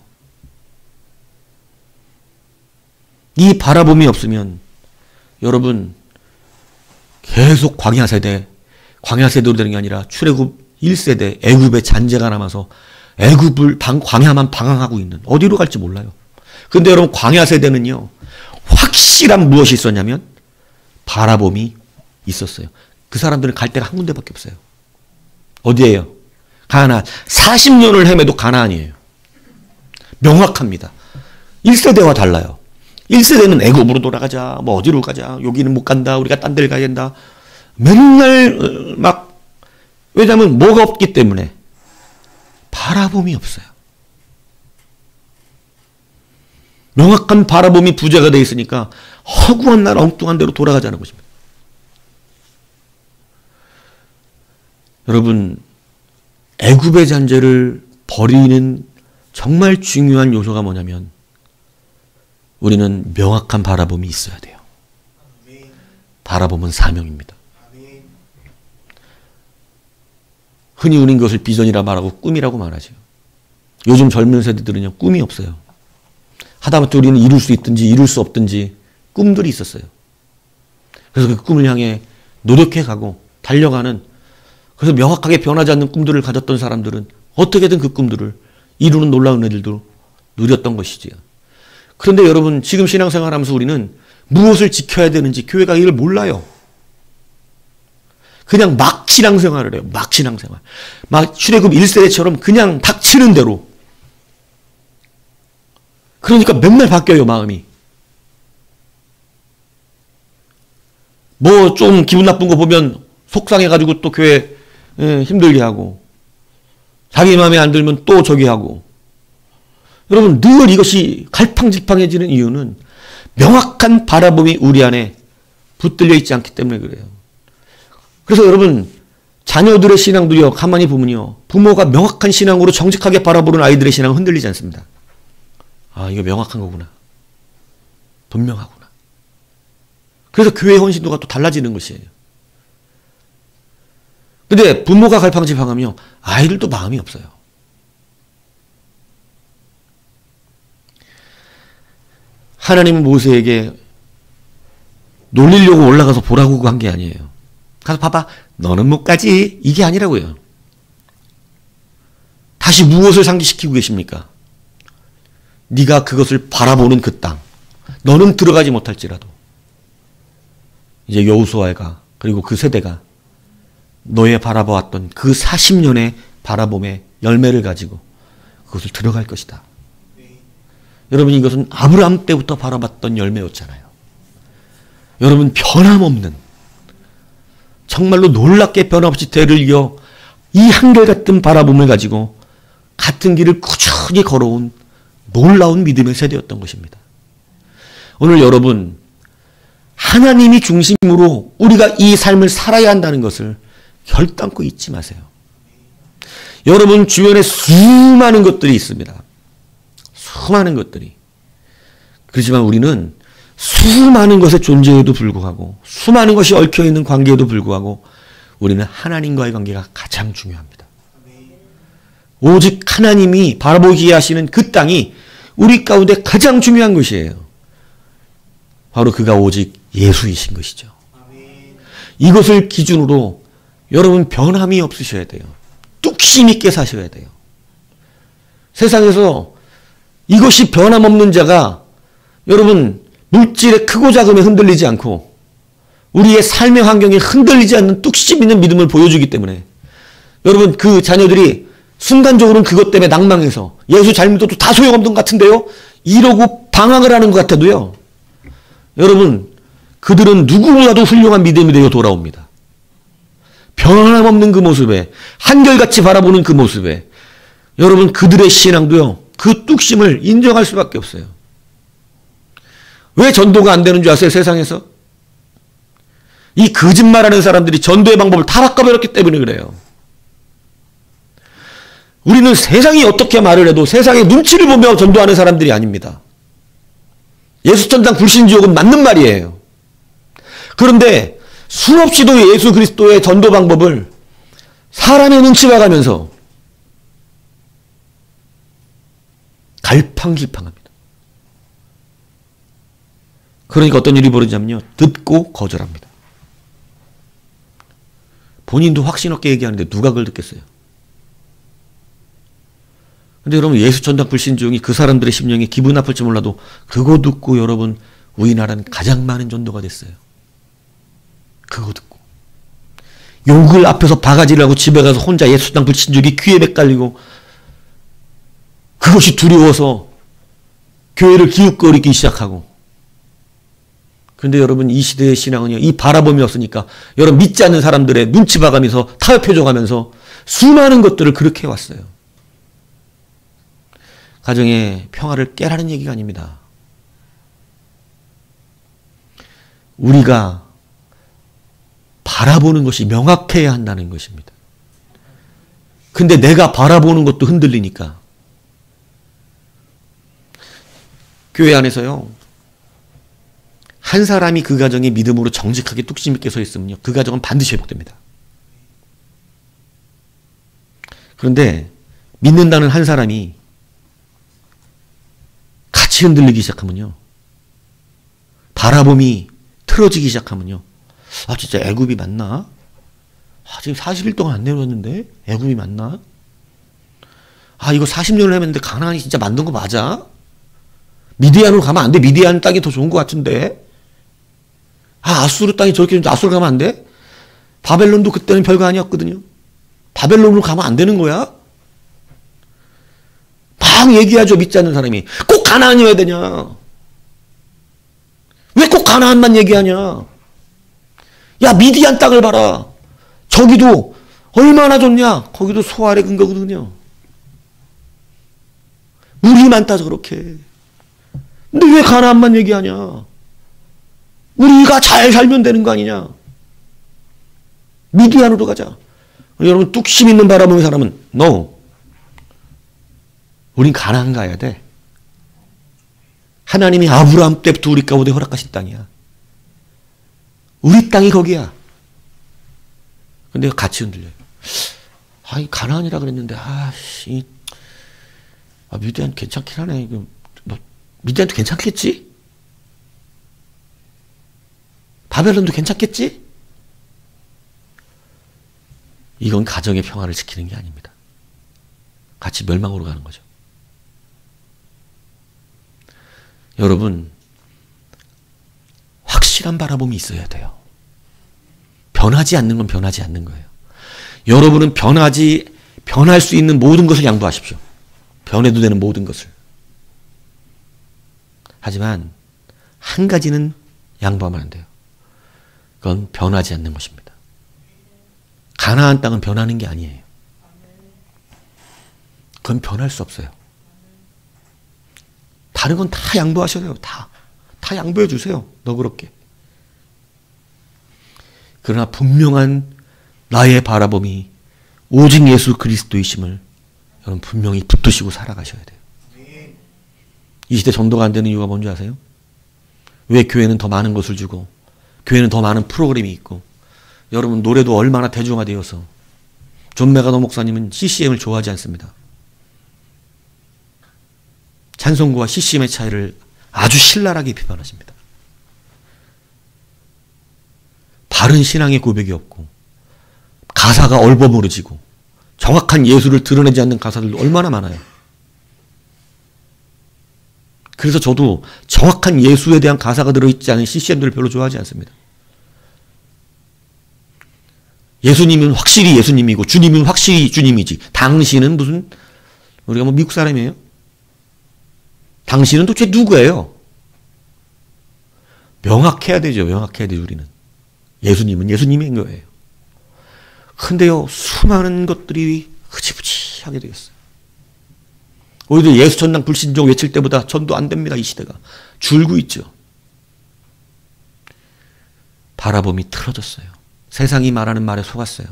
이 바라봄이 없으면 여러분 계속 광야 세대로 되는 게 아니라 출애굽 1세대 애굽의 잔재가 남아서 광야만 방황하고 있는, 어디로 갈지 몰라요. 그런데 여러분, 광야 세대는요 확실한 무엇이 있었냐면 바라봄이 있었어요. 그 사람들은 갈 데가 한 군데밖에 없어요. 어디예요? 가나안. 40년을 헤매도 가나안이에요. 명확합니다. 1세대와 달라요. 1세대는 애굽으로 돌아가자, 뭐 어디로 가자, 여기는 못 간다, 우리가 딴 데를 가야 된다. 맨날 왜냐하면 뭐가 없기 때문에 바라봄이 없어요. 명확한 바라봄이 부재가 되어 있으니까 허구한 날 엉뚱한 데로 돌아가자는 것입니다. 여러분, 애굽의 잔재를 버리는 정말 중요한 요소가 뭐냐면 우리는 명확한 바라봄이 있어야 돼요. 바라봄은 사명입니다. 흔히 우리는 그것을 비전이라 말하고 꿈이라고 말하죠. 요즘 젊은 세대들은요, 꿈이 없어요. 하다못해 우리는 이룰 수 있든지 이룰 수 없든지 꿈들이 있었어요. 그래서 그 꿈을 향해 노력해가고 달려가는, 그래서 명확하게 변하지 않는 꿈들을 가졌던 사람들은 어떻게든 그 꿈들을 이루는 놀라운 애들도 누렸던 것이지요. 그런데 여러분, 지금 신앙생활하면서 우리는 무엇을 지켜야 되는지 교회가 이를 몰라요. 그냥 막 신앙생활을 해요. 막 신앙생활. 막 출애굽 1세대처럼 그냥 닥치는 대로. 그러니까 맨날 바뀌어요, 마음이. 뭐 좀 기분 나쁜 거 보면 속상해가지고 또 교회 힘들게 하고, 자기 마음에 안 들면 또 저기 하고. 여러분, 늘 이것이 갈팡질팡해지는 이유는 명확한 바라봄이 우리 안에 붙들려 있지 않기 때문에 그래요. 그래서 여러분, 자녀들의 신앙도요, 가만히 보면요, 부모가 명확한 신앙으로 정직하게 바라보는 아이들의 신앙은 흔들리지 않습니다. 아, 이거 명확한 거구나. 분명하구나. 그래서 교회 헌신도가 또 달라지는 것이에요. 근데 부모가 갈팡질팡하면 아이들도 마음이 없어요. 하나님은 모세에게 놀리려고 올라가서 보라고 한 게 아니에요. 가서 봐봐. 너는 못 가지. 이게 아니라고요. 다시 무엇을 상기시키고 계십니까? 네가 그것을 바라보는 그 땅. 너는 들어가지 못할지라도 이제 여호수아가 그리고 그 세대가 너의 바라보았던 그 40년의 바라봄의 열매를 가지고 그것을 들어갈 것이다. 여러분, 이것은 아브라함 때부터 바라봤던 열매였잖아요. 여러분, 변함없는, 정말로 놀랍게 변함없이 대를 이어 이 한결같은 바라봄을 가지고 같은 길을 꾸준히 걸어온 놀라운 믿음의 세대였던 것입니다. 오늘 여러분, 하나님이 중심으로 우리가 이 삶을 살아야 한다는 것을 결단코 잊지 마세요. 여러분 주변에 수많은 것들이 있습니다. 수많은 것들이. 그렇지만 우리는 수많은 것의 존재에도 불구하고, 수많은 것이 얽혀있는 관계에도 불구하고 우리는 하나님과의 관계가 가장 중요합니다. 오직 하나님이 바라보게 하시는 그 땅이 우리 가운데 가장 중요한 것이에요. 바로 그가 오직 예수이신 것이죠. 이것을 기준으로 여러분 변함이 없으셔야 돼요. 뚝심 있게 사셔야 돼요. 세상에서 이것이 변함없는 자가 여러분 물질의 크고 작음에 흔들리지 않고 우리의 삶의 환경에 흔들리지 않는 뚝심 있는 믿음을 보여주기 때문에 여러분 그 자녀들이 순간적으로는 그것 때문에 낭망해서 예수 잘 믿어도 다 소용없는 것 같은데요, 이러고 방황을 하는 것 같아도요, 여러분 그들은 누구보다도 훌륭한 믿음이 되어 돌아옵니다. 변함없는 그 모습에, 한결같이 바라보는 그 모습에 여러분 그들의 신앙도요, 그 뚝심을 인정할 수밖에 없어요. 왜 전도가 안 되는 줄 아세요? 세상에서 이 거짓말하는 사람들이 전도의 방법을 다 바꿔버렸기 때문에 그래요. 우리는 세상이 어떻게 말을 해도 세상의 눈치를 보며 전도하는 사람들이 아닙니다. 예수천당 불신지옥은 맞는 말이에요. 그런데 수없이도 예수 그리스도의 전도 방법을 사람의 눈치 봐가면서 갈팡질팡합니다. 그러니까 어떤 일이 벌어지냐면요, 듣고 거절합니다. 본인도 확신 없게 얘기하는데 누가 그걸 듣겠어요? 근데 여러분 예수천당 불신지옥이 그 사람들의 심령에 기분 나쁠지 몰라도 그거 듣고 여러분 우리나라는 가장 많은 전도가 됐어요. 그거 듣고 욕을 앞에서 바가지를 하고 집에 가서 혼자 예수천당 불신지옥이 귀에 헷갈리고 그것이 두려워서 교회를 기웃거리기 시작하고. 그런데 여러분 이 시대의 신앙은요, 이 바라봄이 없으니까 여러분 믿지 않는 사람들의 눈치 봐가면서 타협해줘가면서 수많은 것들을 그렇게 해왔어요. 가정의 평화를 깨라는 얘기가 아닙니다. 우리가 바라보는 것이 명확해야 한다는 것입니다. 근데 내가 바라보는 것도 흔들리니까. 교회 안에서요, 한 사람이 그 가정에 믿음으로 정직하게 뚝심 있게 서 있으면요, 그 가정은 반드시 회복됩니다. 그런데 믿는다는 한 사람이 같이 흔들리기 시작하면요, 바라봄이 틀어지기 시작하면요, 아 진짜 애굽이 맞나? 아 지금 40일 동안 안 내려왔는데 애굽이 맞나? 아 이거 40년을 했는데 가나안이 진짜 만든 거 맞아? 미디안으로 가면 안 돼? 미디안 땅이 더 좋은 것 같은데? 아 아수르 땅이 저렇게 좋은데 아수르 가면 안 돼? 바벨론도 그때는 별거 아니었거든요. 바벨론으로 가면 안 되는 거야? 막 얘기하죠, 믿지 않는 사람이. 꼭 가나안이어야 되냐? 왜 꼭 가나안만 얘기하냐? 야 미디안 땅을 봐라. 저기도 얼마나 좋냐? 거기도 소알의 근거거든요. 물이 많다 저렇게. 근데 왜 가나안만 얘기하냐? 우리가 잘 살면 되는 거 아니냐? 미디안으로 가자. 여러분 뚝심 있는 바라보는 사람은 no. 우린 가나안 가야 돼. 하나님이 아브라함 때부터 우리 가운데 허락하신 땅이야. 우리 땅이 거기야. 근데 같이 흔들려요. 이 가나안이라 그랬는데 미디안 괜찮긴 하네. 미디안도 괜찮겠지? 바벨론도 괜찮겠지? 이건 가정의 평화를 지키는 게 아닙니다. 같이 멸망으로 가는 거죠. 여러분, 확실한 바라봄이 있어야 돼요. 변하지 않는 건 변하지 않는 거예요. 여러분은 변할 수 있는 모든 것을 양보하십시오. 변해도 되는 모든 것을. 하지만 한 가지는 양보하면 안 돼요. 그건 변하지 않는 것입니다. 가나안 땅은 변하는 게 아니에요. 그건 변할 수 없어요. 다른 건 다 양보하셔야 돼요. 다 양보해 주세요. 너그럽게. 그러나 분명한 나의 바라봄이 오직 예수 그리스도이심을 여러분 분명히 붙드시고 살아가셔야 돼요. 이 시대 전도가 안 되는 이유가 뭔지 아세요? 왜 교회는 더 많은 것을 주고 교회는 더 많은 프로그램이 있고 여러분 노래도 얼마나 대중화되어서 존 메가더 목사님은 CCM을 좋아하지 않습니다. 찬송구와 CCM의 차이를 아주 신랄하게 비판하십니다. 바른 신앙의 고백이 없고 가사가 얼버무려지고 정확한 예수를 드러내지 않는 가사들도 얼마나 많아요. 그래서 저도 정확한 예수에 대한 가사가 들어있지 않은 CCM들을 별로 좋아하지 않습니다. 예수님은 확실히 예수님이고 주님은 확실히 주님이지. 당신은 무슨 우리가 뭐 미국 사람이에요? 당신은 도대체 누구예요? 명확해야 되죠. 명확해야 되죠. 우리는. 예수님은 예수님인 거예요. 근데요, 수많은 것들이 흐지부지하게 되었어요. 오히려 예수 전당 불신종 외칠 때보다 전도 안 됩니다. 이 시대가. 줄고 있죠. 바라봄이 틀어졌어요. 세상이 말하는 말에 속았어요.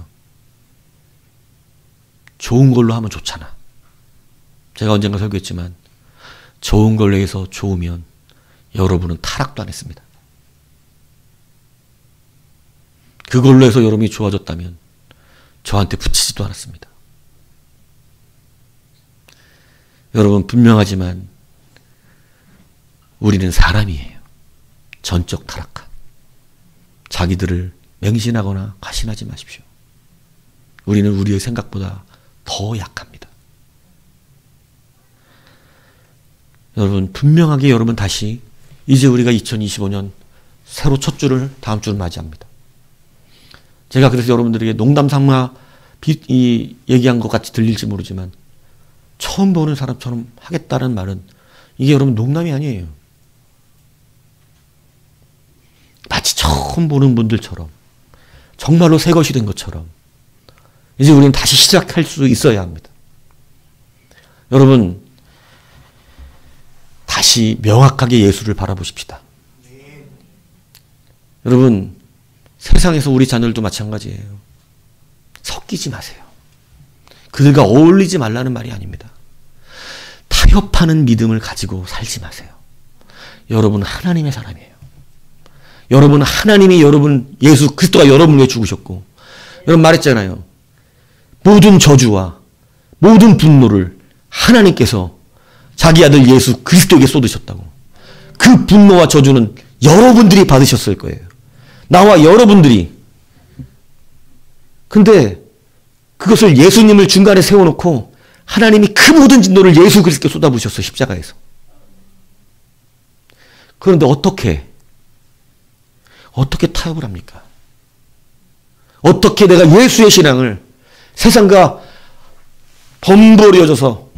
좋은 걸로 하면 좋잖아. 제가 언젠가 설교했지만 좋은 걸로 해서 좋으면 여러분은 타락도 안 했습니다. 그걸로 해서 여러분이 좋아졌다면 저한테 붙이지도 않았습니다. 여러분 분명하지만 우리는 사람이에요. 전적 타락한. 자기들을 맹신하거나 가신하지 마십시오. 우리는 우리의 생각보다 더 약합니다. 여러분 분명하게 여러분 다시 이제 우리가 2025년 새로 첫 주를 다음 주를 맞이합니다. 제가 그래서 여러분들에게 농담 삼아 얘기한 것 같이 들릴지 모르지만 처음 보는 사람처럼 하겠다는 말은 이게 여러분 농담이 아니에요. 마치 처음 보는 분들처럼 정말로 새 것이 된 것처럼 이제 우리는 다시 시작할 수 있어야 합니다. 여러분 다시 명확하게 예수를 바라보십시다. 여러분 세상에서 우리 자녀들도 마찬가지예요. 섞이지 마세요. 그들과 어울리지 말라는 말이 아닙니다. 타협하는 믿음을 가지고 살지 마세요. 여러분은 하나님의 사람이에요. 여러분은 하나님이 예수 그리스도가 여러분을 위해 죽으셨고 여러분 말했잖아요. 모든 저주와 모든 분노를 하나님께서 자기 아들 예수 그리스도에게 쏟으셨다고. 그 분노와 저주는 여러분들이 받으셨을 거예요. 나와 여러분들이. 근데 그것을 예수님을 중간에 세워놓고 하나님이 그 모든 진노를 예수 그리스도께 쏟아부으셨어요. 십자가에서. 그런데 어떻게 타협을 합니까? 어떻게 내가 예수의 신앙을 세상과 범버려져서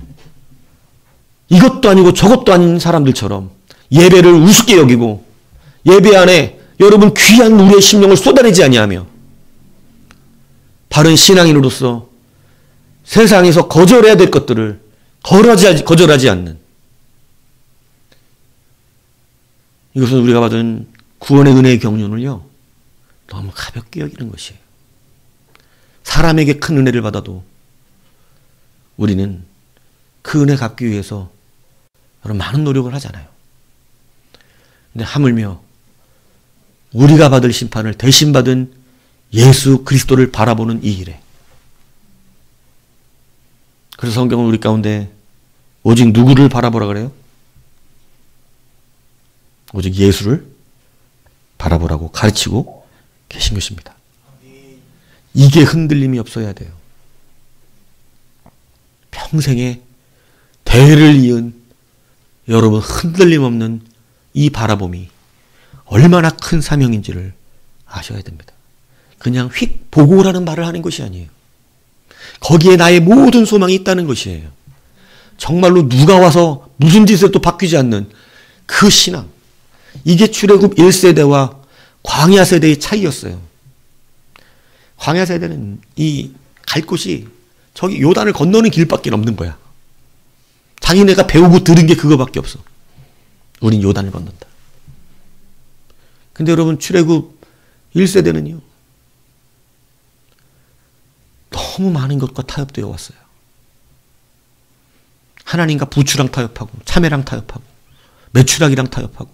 이것도 아니고 저것도 아닌 사람들처럼 예배를 우습게 여기고 예배 안에 여러분 귀한 우리의 심령을 쏟아내지 아니하며 바른 신앙인으로서 세상에서 거절해야 될 것들을 거절하지 않는 이것은 우리가 받은 구원의 은혜의 경륜을요 너무 가볍게 여기는 것이에요. 사람에게 큰 은혜를 받아도 우리는 그 은혜 갚기 위해서 여러분 많은 노력을 하잖아요. 근데 하물며 우리가 받을 심판을 대신 받은 예수 그리스도를 바라보는 이 일에, 그래서 성경은 우리 가운데 오직 누구를 바라보라 그래요? 오직 예수를 바라보라고 가르치고 계신 것입니다. 이게 흔들림이 없어야 돼요. 평생에 대를 이은 여러분 흔들림 없는 이 바라봄이 얼마나 큰 사명인지를 아셔야 됩니다. 그냥 휙 보고 오라는 말을 하는 것이 아니에요. 거기에 나의 모든 소망이 있다는 것이에요. 정말로 누가 와서 무슨 짓을 또 바뀌지 않는 그 신앙. 이게 출애굽 1세대와 광야 세대의 차이였어요. 광야 세대는 이 갈 곳이 저기 요단을 건너는 길밖에 없는 거야. 자기네가 배우고 들은 게 그거밖에 없어. 우린 요단을 건넌다. 근데 여러분 출애굽 1세대는요. 너무 많은 것과 타협되어 왔어요. 하나님과 부추랑 타협하고 참외랑 타협하고 메추라기랑 타협하고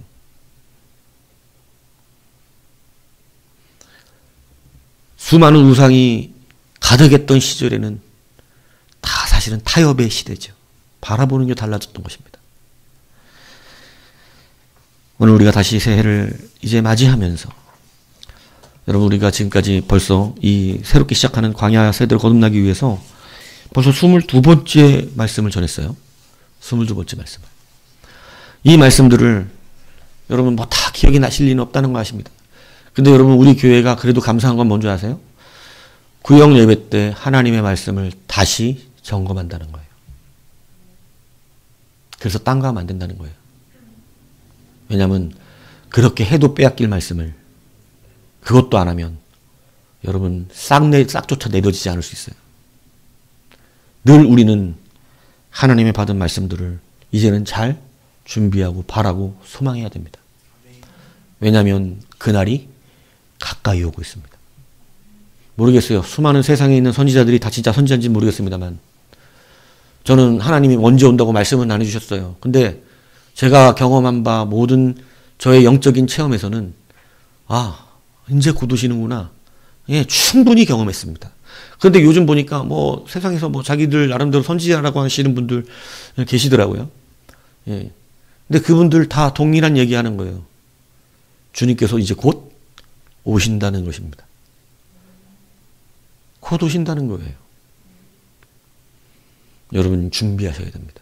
수많은 우상이 가득했던 시절에는 다 사실은 타협의 시대죠. 바라보는 게 달라졌던 것입니다. 오늘 우리가 다시 새해를 이제 맞이하면서 여러분 우리가 지금까지 벌써 이 새롭게 시작하는 광야 세대를 거듭나기 위해서 벌써 22번째 말씀을 전했어요. 22번째 말씀을. 이 말씀들을 여러분 뭐 다 기억이 나실 리는 없다는 거 아십니다. 근데 여러분 우리 교회가 그래도 감사한 건 뭔지 아세요? 구역 예배 때 하나님의 말씀을 다시 점검한다는 거예요. 그래서 딴 거 하면 안 된다는 거예요. 왜냐하면 그렇게 해도 빼앗길 말씀을 그것도 안 하면 여러분 싹조차 내려지지 않을 수 있어요. 늘 우리는 하나님의 받은 말씀들을 이제는 잘 준비하고 바라고 소망해야 됩니다. 왜냐하면 그날이 가까이 오고 있습니다. 모르겠어요. 수많은 세상에 있는 선지자들이 다 진짜 선지자인지 모르겠습니다만 저는 하나님이 언제 온다고 말씀을 나눠주셨어요. 근데 제가 경험한 바 모든 저의 영적인 체험에서는 이제 곧 오시는구나. 예, 충분히 경험했습니다. 그런데 요즘 보니까 뭐 세상에서 뭐 자기들 나름대로 선지자라고 하시는 분들 계시더라고요. 예. 근데 그분들 다 동일한 얘기하는 거예요. 주님께서 이제 곧 오신다는 것입니다. 곧 오신다는 거예요. 여러분 준비하셔야 됩니다.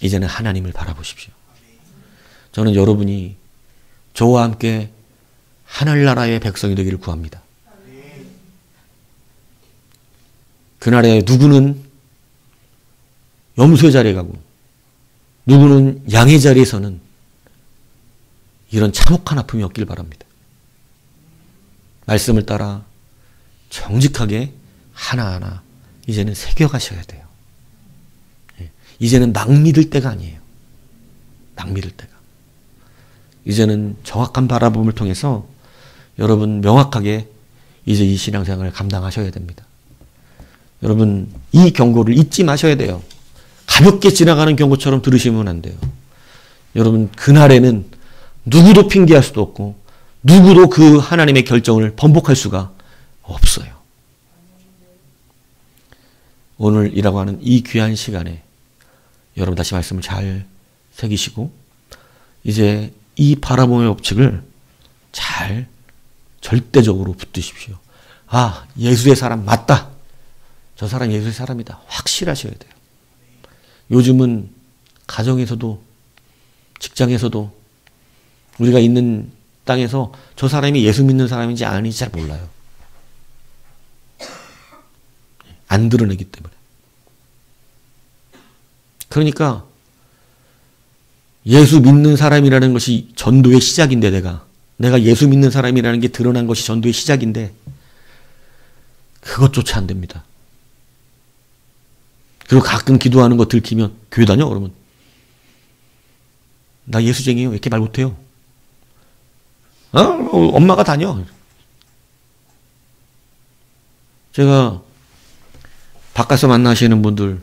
이제는 하나님을 바라보십시오. 저는 여러분이 저와 함께 하늘나라의 백성이 되기를 구합니다. 그날에 누구는 염소의 자리에 가고 누구는 양의 자리에 서는 이런 참혹한 아픔이 없길 바랍니다. 말씀을 따라 정직하게 하나하나 이제는 새겨가셔야 돼요. 이제는 막 믿을 때가 아니에요. 막 믿을 때가. 이제는 정확한 바라봄을 통해서 여러분 명확하게 이제 이 신앙생활을 감당하셔야 됩니다. 여러분 이 경고를 잊지 마셔야 돼요. 가볍게 지나가는 경고처럼 들으시면 안 돼요. 여러분 그날에는 누구도 핑계할 수도 없고 누구도 그 하나님의 결정을 번복할 수가 없어요. 오늘이라고 하는 이 귀한 시간에 여러분 다시 말씀을 잘 새기시고 이제 이 바라봄의 법칙을 잘 절대적으로 붙드십시오. 예수의 사람 맞다. 저 사람 예수의 사람이다. 확실하셔야 돼요. 요즘은 가정에서도 직장에서도 우리가 있는 땅에서 저 사람이 예수 믿는 사람인지 아닌지 잘 몰라요. 안 드러내기 때문에. 그러니까 예수 믿는 사람이라는 것이 전도의 시작인데 내가 예수 믿는 사람이라는 게 드러난 것이 전도의 시작인데 그것조차 안 됩니다. 그리고 가끔 기도하는 거 들키면 교회 다녀? 그러면 나 예수쟁이에요. 왜 이렇게 말 못해요? 엄마가 다녀. 제가 바깥에서 만나시는 분들,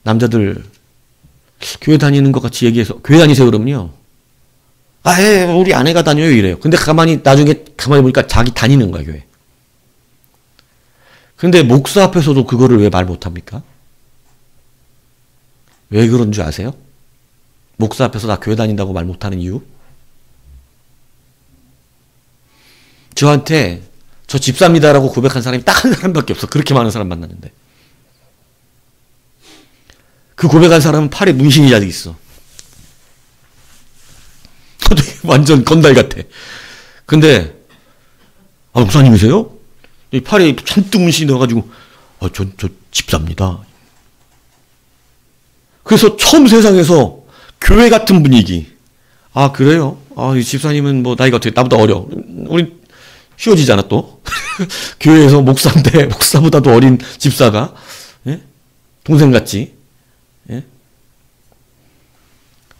남자들 교회 다니는 것 같이 얘기해서 교회 다니세요 그러면요. 아, 예, 우리 아내가 다녀요 이래요. 근데 나중에 가만히 보니까 자기 다니는 거야, 교회. 근데 목사 앞에서도 그거를 왜 말 못합니까? 왜 그런 줄 아세요? 목사 앞에서 나 교회 다닌다고 말 못하는 이유? 저한테 저 집사입니다라고 고백한 사람이 딱 한 사람밖에 없어. 그렇게 많은 사람 만났는데. 그 고백한 사람은 팔에 문신이 아직 있어. 완전 건달 같아. 근데 목사님이세요? 팔에 잔뜩 문신이 넣어가지고 저 집사입니다. 그래서 처음 세상에서 교회 같은 분위기. 아, 그래요? 이 집사님은 뭐 나이가 어떻게 나보다 어려. 우리 쉬워지잖아 또. 교회에서 목사인데 목사보다도 어린 집사가, 예? 동생같이, 예?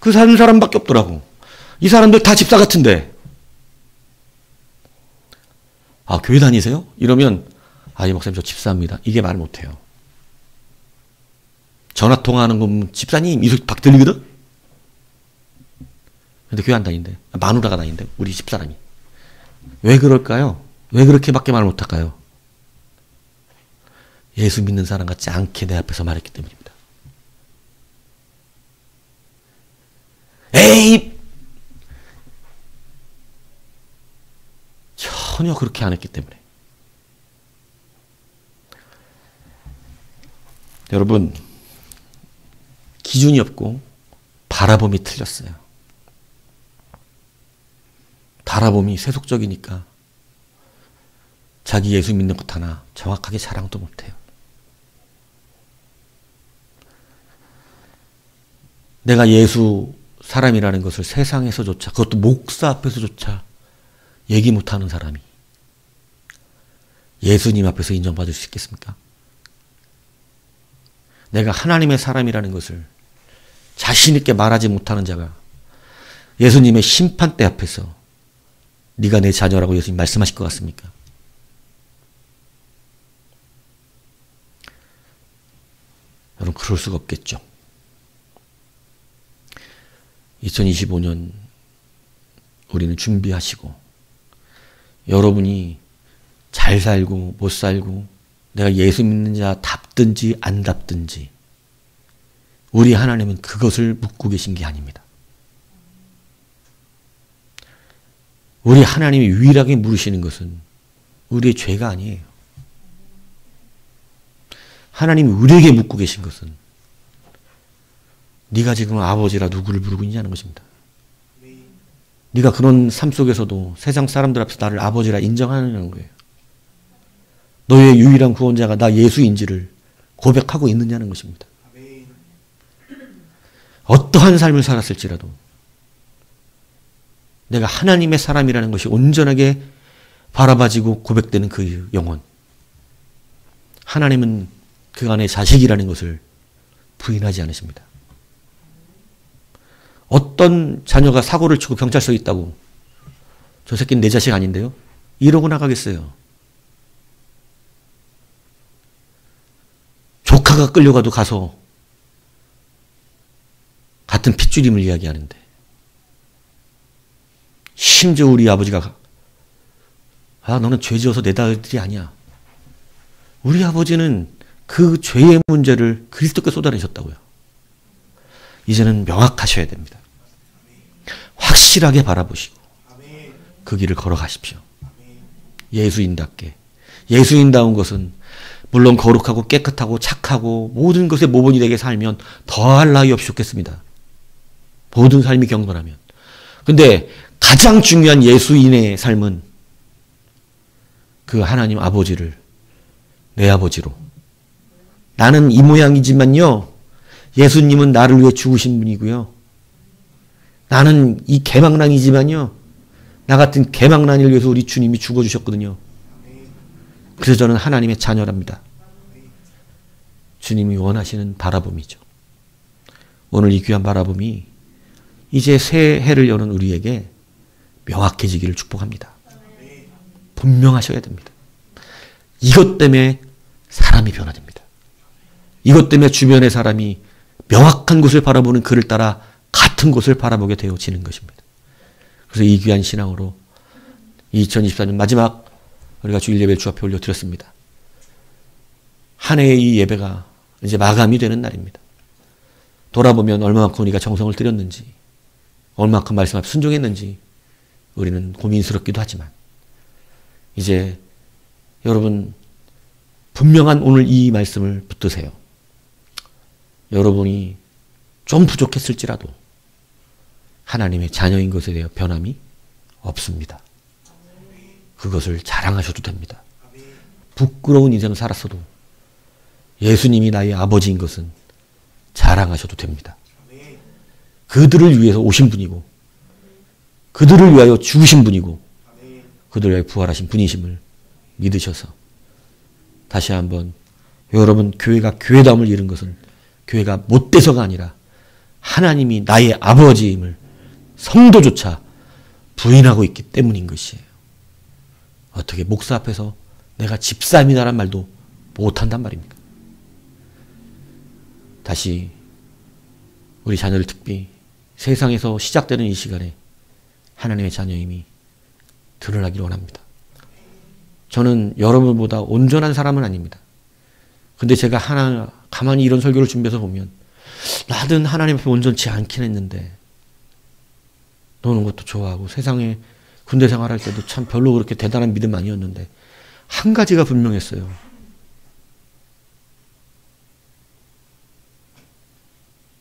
그 사는 사람밖에 없더라고. 이 사람들 다 집사 같은데. 아, 교회 다니세요? 이러면 이 목사님 저 집사입니다. 이게 말 못해요. 전화 통화하는 거 보면 집사님 이 소리 박 들리거든? 근데 교회 안 다닌대. 마누라가 다닌대. 우리 집사람이. 왜 그럴까요? 왜 그렇게밖에 말 못할까요? 예수 믿는 사람 같지 않게 내 앞에서 말했기 때문입니다. 에이! 전혀 그렇게 안 했기 때문에. 여러분, 기준이 없고 바라봄이 틀렸어요. 바라봄이 세속적이니까 자기 예수 믿는 것 하나 정확하게 자랑도 못해요. 내가 예수 사람이라는 것을 세상에서조차, 그것도 목사 앞에서조차 얘기 못하는 사람이 예수님 앞에서 인정받을 수 있겠습니까? 내가 하나님의 사람이라는 것을 자신 있게 말하지 못하는 자가 예수님의 심판대 앞에서 네가 내 자녀라고 예수님 말씀하실 것 같습니까? 여러분, 그럴 수가 없겠죠. 2025년 우리는 준비하시고 여러분이 잘 살고 못 살고 내가 예수 믿는 자 답든지 안 답든지 우리 하나님은 그것을 묻고 계신 게 아닙니다. 우리 하나님이 유일하게 물으시는 것은 우리의 죄가 아니에요. 하나님이 우리에게 묻고 계신 것은 네가 지금 아버지라 누구를 부르고 있냐는 것입니다. 네가 그런 삶 속에서도 세상 사람들 앞에서 나를 아버지라 인정하느냐는 거예요. 너의 유일한 구원자가 나 예수인지를 고백하고 있느냐는 것입니다. 어떠한 삶을 살았을지라도 내가 하나님의 사람이라는 것이 온전하게 바라봐지고 고백되는 그 영혼. 하나님은 그 안에 자식이라는 것을 부인하지 않으십니다. 어떤 자녀가 사고를 치고 경찰서에 있다고 저 새끼는 내 자식 아닌데요? 이러고 나가겠어요. 조카가 끌려가도 가서 같은 핏줄임을 이야기하는데 심지어 우리 아버지가 너는 죄 지어서 내 아들이 아니야. 우리 아버지는 그 죄의 문제를 그리스도께 쏟아내셨다고요. 이제는 명확하셔야 됩니다. 확실하게 바라보시고 그 길을 걸어가십시오. 예수인답게. 예수인다운 것은 물론 거룩하고 깨끗하고 착하고 모든 것에 모범이 되게 살면 더할 나위 없이 좋겠습니다. 모든 삶이 경건하면. 근데 가장 중요한 예수인의 삶은 그 하나님 아버지를 내 아버지로. 나는 이 모양이지만요. 예수님은 나를 위해 죽으신 분이고요. 나는 이 개망랑이지만요. 나 같은 개망랑이를 위해서 우리 주님이 죽어주셨거든요. 그래서 저는 하나님의 자녀랍니다. 주님이 원하시는 바라봄이죠. 오늘 이 귀한 바라봄이 이제 새 해를 여는 우리에게 명확해지기를 축복합니다. 분명하셔야 됩니다. 이것 때문에 사람이 변화됩니다. 이것 때문에 주변의 사람이 명확한 곳을 바라보는 그를 따라 같은 곳을 바라보게 되어지는 것입니다. 그래서 이 귀한 신앙으로 2024년 마지막 우리가 주일 예배를 주 앞에 올려드렸습니다. 한 해의 이 예배가 이제 마감이 되는 날입니다. 돌아보면 얼마만큼 우리가 정성을 들였는지, 얼마만큼 말씀 앞에 순종했는지 우리는 고민스럽기도 하지만 이제 여러분 분명한 오늘 이 말씀을 붙드세요. 여러분이 좀 부족했을지라도 하나님의 자녀인 것에 대해 변함이 없습니다. 그것을 자랑하셔도 됩니다. 부끄러운 인생을 살았어도 예수님이 나의 아버지인 것은 자랑하셔도 됩니다. 그들을 위해서 오신 분이고 그들을 위하여 죽으신 분이고 그들을 위하여 부활하신 분이심을 믿으셔서 다시 한번 여러분 교회가 교회다움을 잃은 것은 교회가 못돼서가 아니라 하나님이 나의 아버지임을 성도조차 부인하고 있기 때문인 것이에요. 어떻게 목사 앞에서 내가 집사입니다란 말도 못한단 말입니까? 다시 우리 자녀를 특히 세상에서 시작되는 이 시간에 하나님의 자녀임이 드러나기를 원합니다. 저는 여러분보다 온전한 사람은 아닙니다. 근데 제가 가만히 이런 설교를 준비해서 보면 나는 하나님 앞에 온전치 않긴 했는데 노는 것도 좋아하고 세상에 군대 생활할 때도 참 별로 그렇게 대단한 믿음 아니었는데 한 가지가 분명했어요.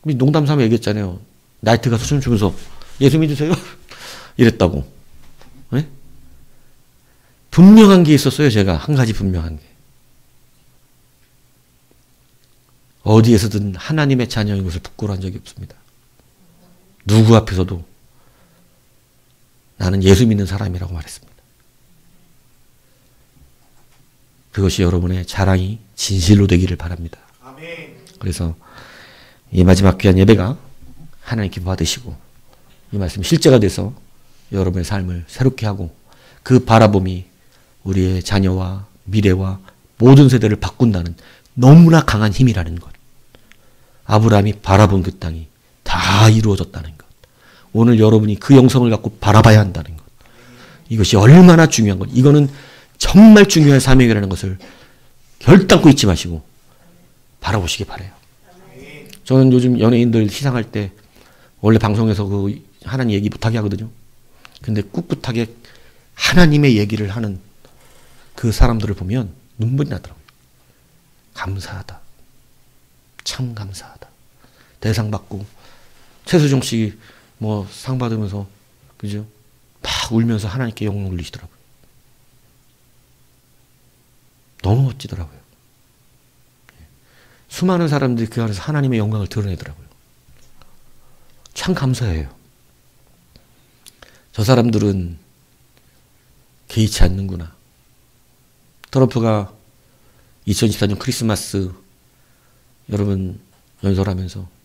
농담 삼아 얘기했잖아요. 나이트 가서 춤추면서 예수 믿으세요? 이랬다고. 네? 분명한 게 있었어요. 제가 한 가지 분명한 게. 어디에서든 하나님의 자녀인 것을 부끄러워한 적이 없습니다. 누구 앞에서도 나는 예수 믿는 사람이라고 말했습니다. 그것이 여러분의 자랑이 진실로 되기를 바랍니다. 그래서 이 마지막 귀한 예배가 하나님께 받으시고 이 말씀이 실제가 돼서 여러분의 삶을 새롭게 하고 그 바라봄이 우리의 자녀와 미래와 모든 세대를 바꾼다는 너무나 강한 힘이라는 것. 아브라함이 바라본 그 땅이 다 이루어졌다는 것. 오늘 여러분이 그 영성을 갖고 바라봐야 한다는 것. 이것이 얼마나 중요한 것. 이거는 정말 중요한 사명이라는 것을 결단코 잊지 마시고 바라보시기 바라요. 저는 요즘 연예인들 시상할 때 원래 방송에서 그 하나님 얘기 못하게 하거든요. 근데 꿋꿋하게 하나님의 얘기를 하는 그 사람들을 보면 눈물이 나더라고요. 감사하다. 참 감사하다. 대상 받고 최수종 씨 뭐 상 받으면서 그죠? 막 울면서 하나님께 영광 올리시더라고요. 너무 멋지더라고요. 수많은 사람들이 그 안에서 하나님의 영광을 드러내더라고요. 참 감사해요. 저 사람들은 개의치 않는구나. 트럼프가 2024년 크리스마스 여러분 연설하면서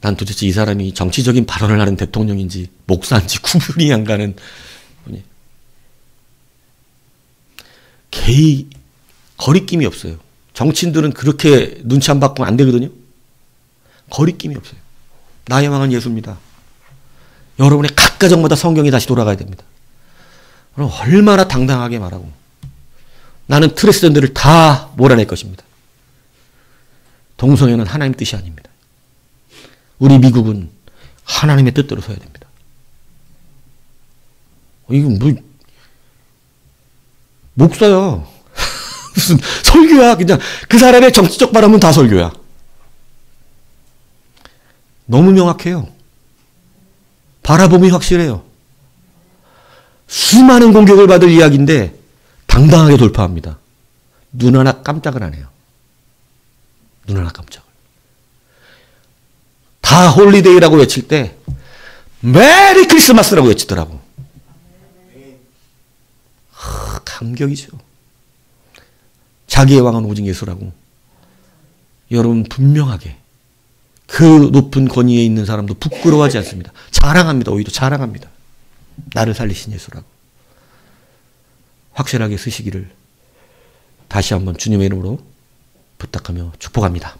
난 도대체 이 사람이 정치적인 발언을 하는 대통령인지 목사인지 구분이 안 가는 분이 거리낌이 없어요. 정치인들은 그렇게 눈치 안 받고 안 되거든요. 거리낌이 없어요. 나의 왕은 예수입니다. 여러분의 각 가정마다 성경이 다시 돌아가야 됩니다. 그럼 얼마나 당당하게 말하고 나는 트랜스젠더를 다 몰아낼 것입니다. 동성애는 하나님 뜻이 아닙니다. 우리 미국은 하나님의 뜻대로 서야 됩니다. 이건 뭐 목사야. 무슨 설교야. 그냥 그 사람의 정치적 바람은 다 설교야. 너무 명확해요. 바라봄이 확실해요. 수많은 공격을 받을 이야기인데 당당하게 돌파합니다. 눈 하나 깜짝을 안 해요. 눈 하나 깜짝을. 다 홀리데이라고 외칠 때 메리 크리스마스라고 외치더라고. 감격이죠. 자기의 왕은 오직 예수라고. 여러분 분명하게 그 높은 권위에 있는 사람도 부끄러워하지 않습니다. 자랑합니다. 오히려 자랑합니다. 나를 살리신 예수라고. 확실하게 쓰시기를 다시 한번 주님의 이름으로 부탁하며 축복합니다.